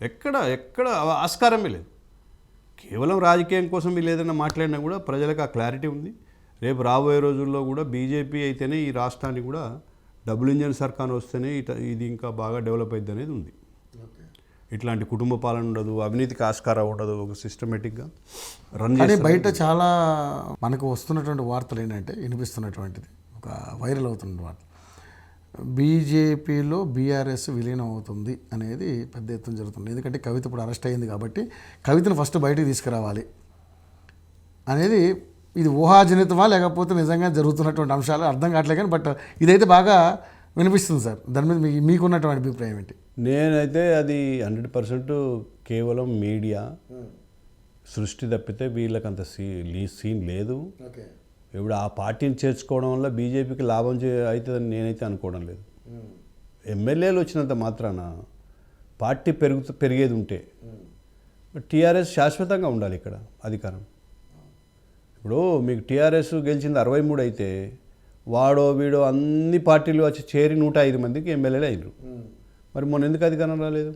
ఎక్కడ ఆస్కారమే లేదు. కేవలం రాజకీయం కోసం వీళ్ళు ఏదైనా మాట్లాడినా కూడా ప్రజలకు ఆ క్లారిటీ ఉంది. రేపు రాబోయే రోజుల్లో కూడా బీజేపీ అయితేనే ఈ రాష్ట్రాన్ని కూడా డబుల్ ఇంజన్ సర్కార్ వస్తేనే ఇది ఇంకా బాగా డెవలప్ అయింది అనేది ఉంది. ఇట్లాంటి కుటుంబ పాలన ఉండదు, అవినీతికి ఆస్కారం ఉండదు, ఒక సిస్టమేటిక్గా రన్ చేసి. బయట చాలా మనకు వస్తున్నటువంటి వార్తలు ఏంటంటే, వినిపిస్తున్నటువంటిది ఒక వైరల్ అవుతున్న వార్త, బీజేపీలో బీఆర్ఎస్ విలీనం అవుతుంది అనేది పెద్ద ఎత్తున జరుగుతుంది. ఎందుకంటే కవిత ఇప్పుడు అరెస్ట్ అయింది కాబట్టి కవితను ఫస్ట్ బయటికి తీసుకురావాలి అనేది, ఇది ఊహాజనితమా లేకపోతే నిజంగా జరుగుతున్నటువంటి అంశాలు అర్థం కావట్లేదు. కానీ బట్ ఇదైతే బాగా వినిపిస్తుంది సార్. దాని మీద మీకున్నటువంటి అభిప్రాయం ఏంటి? నేనైతే అది 100% కేవలం మీడియా సృష్టి తప్పితే వీళ్ళకంత సీన్ లేదు. ఇప్పుడు ఆ పార్టీని చేర్చుకోవడం వల్ల బీజేపీకి లాభం అవుతుందని నేనైతే అనుకోవడం లేదు. ఎమ్మెల్యేలు వచ్చినంత మాత్రాన పార్టీ పెరిగేది ఉంటే టీఆర్ఎస్ శాశ్వతంగా ఉండాలి ఇక్కడ అధికారం. ఇప్పుడు మీకు టీఆర్ఎస్ గెలిచింది 63 అయితే వాడో వీడో అన్ని పార్టీలు వచ్చి చేరి 105 మందికి ఎమ్మెల్యేలు అయినరు. మరి మొన్న ఎందుకు అధికారం రాలేదు?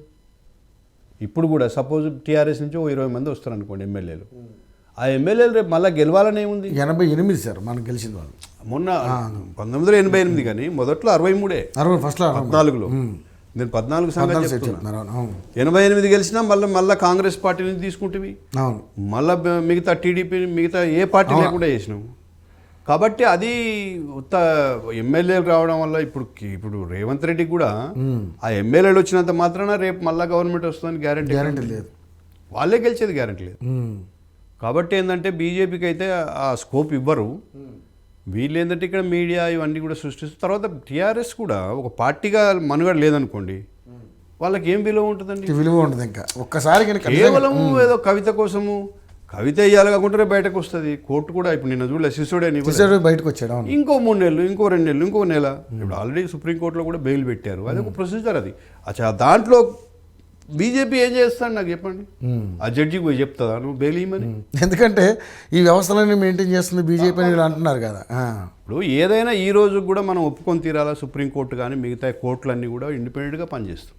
ఇప్పుడు కూడా సపోజ్ టీఆర్ఎస్ నుంచి 20 మంది వస్తారు అనుకోండి ఎమ్మెల్యేలు, ఆ ఎమ్మెల్యేలు రేపు మళ్ళీ గెలవాలని ఏముంది? 88 సార్ మనకు గెలిచింది వాళ్ళు. మొన్న 1988 కానీ మొదట్లో 63 14లో. నేను 14 సంగతి చెప్తున్నా. 88 గెలిచినా మళ్ళీ కాంగ్రెస్ పార్టీని తీసుకుంటేవి, మళ్ళీ మిగతా టీడీపీ మిగతా ఏ పార్టీ లేకుండా చేసినాం. కాబట్టి అది ఎమ్మెల్యేలు రావడం వల్ల ఇప్పుడు రేవంత్ రెడ్డికి కూడా ఆ ఎమ్మెల్యేలు వచ్చినంత మాత్రాన రేపు మళ్ళీ గవర్నమెంట్ వస్తుందని గ్యారంటీ లేదు, వాళ్ళే గెలిచేది గ్యారంటీ లేదు. కాబట్టి ఏంటంటే బీజేపీకి అయితే ఆ స్కోప్ ఇవ్వరు. వీళ్ళు ఏంటంటే ఇక్కడ మీడియా ఇవన్నీ కూడా సృష్టిస్తారు. తర్వాత టీఆర్ఎస్ కూడా ఒక పార్టీగా మనుగడ లేదనుకోండి, వాళ్ళకి ఏం విలువ ఉంటుందండి? విలువ ఉంటుంది. ఇంకా ఒక్కసారి కేవలం ఏదో కవిత కోసము, కవిత ఇవ్వాలి కాకుండా బయటకు వస్తుంది. కోర్టు కూడా ఇప్పుడు నిన్న చూడలే, శిశుడే బయటకు వచ్చాడు, ఇంకో 3 నెలలు, ఇంకో 2 నెలలు, ఇంకో నెల. ఇప్పుడు ఆల్రెడీ సుప్రీంకోర్టులో కూడా బెయిల్ పెట్టారు. అది ఒక ప్రొసీజర్. అది అచ్చా దాంట్లో బీజేపీ ఏం చేస్తాడు నాకు చెప్పండి? ఆ జడ్జికి పోయి చెప్తుందా నువ్వు బెయిల్ ఇవ్వమని? ఎందుకంటే ఈ వ్యవస్థలన్నీ మెయింటైన్ చేస్తుంది బీజేపీ అని అంటున్నారు కదా. ఇప్పుడు ఏదైనా ఈ రోజు కూడా మనం ఒప్పుకొని తీరాలా. సుప్రీంకోర్టు కానీ మిగతా కోర్టులన్నీ కూడా ఇండిపెండెంట్గా పనిచేస్తాయి.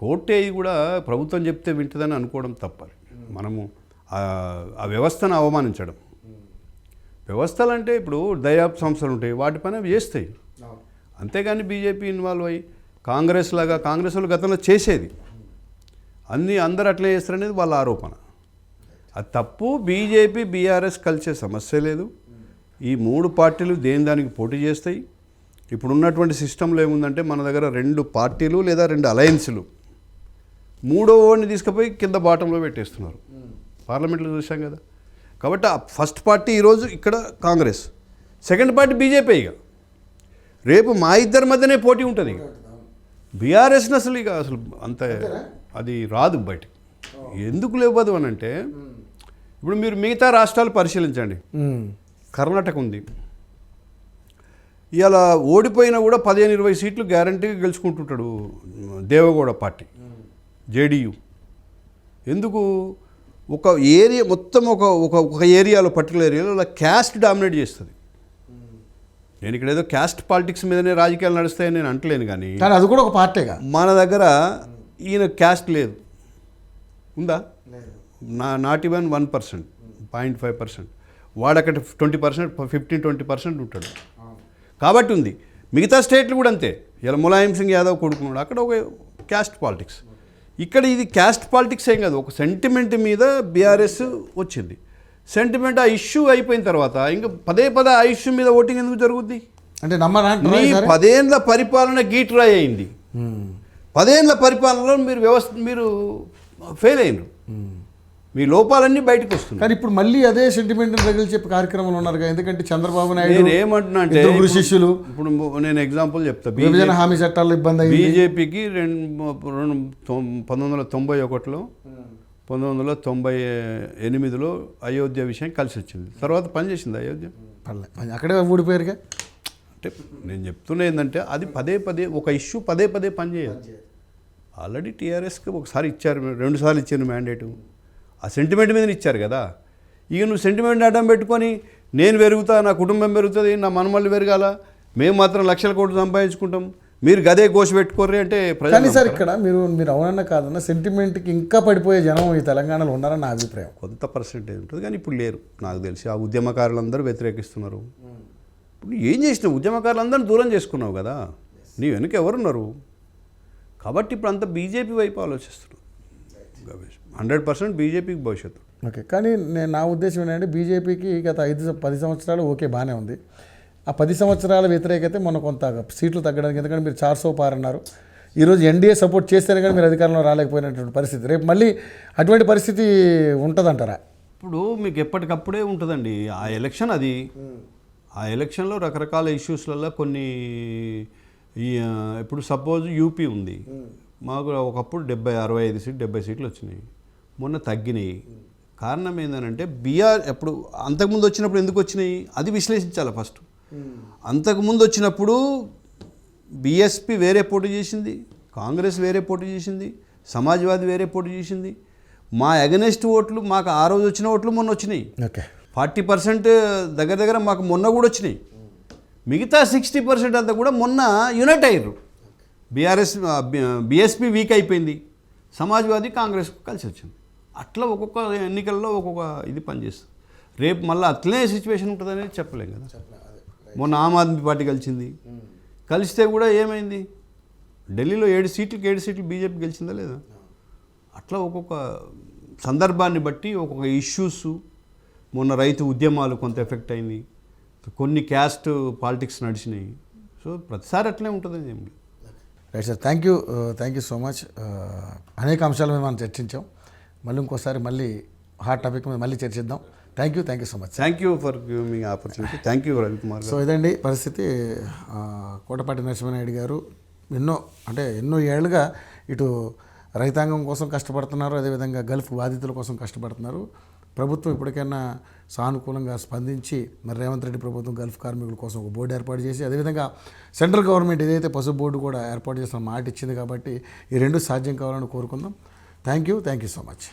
కోర్టు అవి కూడా ప్రభుత్వం చెప్తే వింటుందని అనుకోవడం తప్ప. మనము ఆ వ్యవస్థను అవమానించడం. వ్యవస్థలు అంటే ఇప్పుడు దర్యాప్తు సంస్థలు ఉంటాయి, వాటి పని అవి చేస్తాయి. అంతేగాని బీజేపీ ఇన్వాల్వ్ అయ్యి కాంగ్రెస్ వాళ్ళు గతంలో చేసేది అందరూ అట్లే చేస్తారనేది వాళ్ళ ఆరోపణ. అది తప్పు. బీజేపీ బీఆర్ఎస్ కలిసే సమస్య లేదు. ఈ 3 పార్టీలు దానికి పోటీ చేస్తాయి. ఇప్పుడు ఉన్నటువంటి సిస్టంలో ఏముందంటే మన దగ్గర 2 పార్టీలు లేదా 2 అలయన్స్లు, 3వ వాడిని తీసుకుపోయి కింద బాటంలో పెట్టేస్తున్నారు. పార్లమెంట్లో చూసాం కదా. కాబట్టి ఆ ఫస్ట్ పార్టీ ఈరోజు ఇక్కడ కాంగ్రెస్, సెకండ్ పార్టీ బీజేపీ. ఇక రేపు మా ఇద్దరి మధ్యనే పోటీ ఉంటుంది. ఇక బీఆర్ఎస్ని అసలు అంత అది రాదు బయటికి. ఎందుకు లేవదు అని అంటే ఇప్పుడు మీరు మిగతా రాష్ట్రాలు పరిశీలించండి. కర్ణాటక ఉంది, ఇలా ఓడిపోయినా కూడా 15-20 సీట్లు గ్యారంటీగా గెలుచుకుంటుంటాడు దేవగౌడ పార్టీ జేడీయూ. ఎందుకు? ఒక ఏరియా మొత్తం ఒక ఏరియాలో పర్టికులర్ ఏరియాలో క్యాస్ట్ డామినేట్ చేస్తుంది. నేను ఇక్కడ ఏదో క్యాస్ట్ పాలిటిక్స్ మీదనే రాజకీయాలు నడుస్తాయని నేను అంటలేను, కానీ అది కూడా ఒక పార్టీగా మన దగ్గర ఈయన క్యాస్ట్ లేదు. ఉందా? Not even 1%, 0.5%. వాడక్కడ 20%, 15-20% ఉంటాడు కాబట్టి ఉంది. మిగతా స్టేట్లు కూడా అంతే. ఇలా ములాయం సింగ్ యాదవ్ కొడుకున్నాడు, అక్కడ ఒక క్యాస్ట్ పాలిటిక్స్. ఇక్కడ ఇది క్యాస్ట్ పాలిటిక్స్ ఏం కాదు, ఒక సెంటిమెంట్ మీద బీఆర్ఎస్ వచ్చింది. సెంటిమెంట్ ఆ ఇష్యూ అయిపోయిన తర్వాత ఇంకా పదే ఆ ఇష్యూ మీద ఓటింగ్ ఎందుకు జరుగుద్ది? అంటే మీ 10 ఏళ్ళ పరిపాలన గీట్రాయ్ అయింది. 10 ఏళ్ళ పరిపాలనలో మీరు ఫెయిల్ అయినరు, మీ లోపాలన్నీ బయటకు వస్తున్నాయి. కానీ ఇప్పుడు మళ్ళీ అదే సెంటిమెంట్ రగిలి చెప్పే కార్యక్రమాలు ఉన్నారు. ఎందుకంటే చంద్రబాబు నాయుడు నేను ఏమంటున్నా అంటే గురు శిష్యులు. ఇప్పుడు నేను ఎగ్జాంపుల్ చెప్తా. విభజన హామీ చట్టాల్లో ఇబ్బంది అయింది. బీజేపీకి 1991లో 1998లో అయోధ్య విషయం కలిసి వచ్చింది. తర్వాత పనిచేసింది అయోధ్య, అక్కడే ఊడిపోయారుగా. అంటే నేను చెప్తున్నా ఏంటంటే అది పదే ఒక ఇష్యూ పదే పనిచేయదు. ఆల్రెడీ టీఆర్ఎస్కి ఒకసారి ఇచ్చారు, 2 సార్లు ఇచ్చారు మ్యాండేటు. ఆ సెంటిమెంట్ మీద ఇచ్చారు కదా. ఇక నువ్వు సెంటిమెంట్ అడ్డం పెట్టుకొని నేను పెరుగుతా, నా కుటుంబం పెరుగుతుంది, నా మనమల్ని పెరగాల, మేము మాత్రం లక్షల కోట్లు సంపాదించుకుంటాం, మీరు గదే కోసి పెట్టుకోర్రి అంటే కానీ సార్ ఇక్కడ మీరు అవునన్నా కాదన్నా సెంటిమెంట్కి ఇంకా పడిపోయే జనం ఈ తెలంగాణలో ఉన్నారని నా అభిప్రాయం. కొంత పర్సెంటేజ్ ఉంటుంది కానీ ఇప్పుడు లేరు నాకు తెలిసి. ఆ ఉద్యమకారులందరూ వ్యతిరేకిస్తున్నారు. ఇప్పుడు ఏం చేసినావు? ఉద్యమకారులందరినీ దూరం చేసుకున్నావు కదా, నీ వెనుక ఎవరున్నారు? కాబట్టి ఇప్పుడు అంతా బీజేపీ వైపు ఆలోచిస్తున్నారు. 100% బీజేపీకి భవిష్యత్తు. ఓకే, కానీ నా ఉద్దేశం ఏంటంటే బీజేపీకి గత 10 సంవత్సరాలు ఓకే బాగానే ఉంది. ఆ 10 సంవత్సరాల వ్యతిరేకత మొన్న కొంత సీట్లు తగ్గడానికి, ఎందుకంటే మీరు 400 పార్ అన్నారు. ఈరోజు ఎన్డీఏ సపోర్ట్ చేస్తేనే కానీ మీరు అధికారంలో రాలేకపోయినటువంటి పరిస్థితి. రేపు మళ్ళీ అటువంటి పరిస్థితి ఉంటుందంటారా? ఇప్పుడు మీకు ఎప్పటికప్పుడే ఉంటుందండి ఆ ఎలక్షన్. అది ఆ ఎలక్షన్లో రకరకాల ఇష్యూస్లలో కొన్ని ఇప్పుడు సపోజ్ యూపీ ఉంది, మాకు ఒకప్పుడు 65 సీట్లు 70 సీట్లు వచ్చినాయి, మొన్న తగ్గినాయి. కారణం ఏంటంటే ఎప్పుడు అంతకుముందు వచ్చినప్పుడు ఎందుకు వచ్చినాయి అది విశ్లేషించాలి ఫస్ట్. అంతకుముందు వచ్చినప్పుడు బీఎస్పీ వేరే పోటీ చేసింది, కాంగ్రెస్ వేరే పోటీ చేసింది, సమాజ్వాదీ వేరే పోటీ చేసింది. మా అగెనెస్ట్ ఓట్లు, మాకు ఆ రోజు వచ్చిన ఓట్లు మొన్న వచ్చినాయి. ఓకే, 40% దగ్గర మాకు మొన్న కూడా వచ్చినాయి. మిగతా 60% అంతా కూడా మొన్న యునైట్ అయ్యారు. బీఎస్పీ వీక్ అయిపోయింది, సమాజ్వాదీ కాంగ్రెస్ కలిసి వచ్చింది. అట్లా ఒక్కొక్క ఎన్నికల్లో ఒక్కొక్క ఇది పనిచేస్తుంది. రేపు మళ్ళీ అట్లనే సిచ్యువేషన్ ఉంటుందనేది చెప్పలేం కదా. మొన్న ఆమ్ ఆద్మీ పార్టీ కలిసింది, కలిస్తే కూడా ఏమైంది? ఢిల్లీలో 7 సీట్లు బీజేపీ గెలిచిందా లేదా? అట్లా ఒక్కొక్క సందర్భాన్ని బట్టి ఒక్కొక్క ఇష్యూస్. మొన్న రైతు ఉద్యమాలు కొంత ఎఫెక్ట్ అయింది, కొన్ని క్యాస్ట్ పాలిటిక్స్ నడిచినాయి. సో ప్రతిసారి అట్లే ఉంటుందని ఏం లేదు. Right sir, thank you so much. అనేక అంశాల మీద మనం చర్చించాం. మళ్ళీ ఇంకోసారి హాట్ టాపిక్ మీద మళ్ళీ చర్చిద్దాం. Thank you so much. Thank you for giving opportunity. Thank you Ravikumar. So ఇదండి పరిస్థితి. కోటపాటి నరసింహనాయుడు గారు ఎన్నో ఏళ్ళుగా ఇటు రైతాంగం కోసం కష్టపడుతున్నారు, అదేవిధంగా గల్ఫ్ బాధితుల కోసం కష్టపడుతున్నారు. ప్రభుత్వం ఇప్పటికైనా సానుకూలంగా స్పందించి మరి రేవంత్ రెడ్డి ప్రభుత్వం గల్ఫ్ కార్మికుల కోసం ఒక బోర్డు ఏర్పాటు చేసి, అదేవిధంగా సెంట్రల్ గవర్నమెంట్ ఏదైతే పసుపు బోర్డు కూడా ఏర్పాటు చేసిన మాట ఇచ్చింది. కాబట్టి ఈ రెండు సాధ్యం కావాలని కోరుకుందాం. Thank you so much.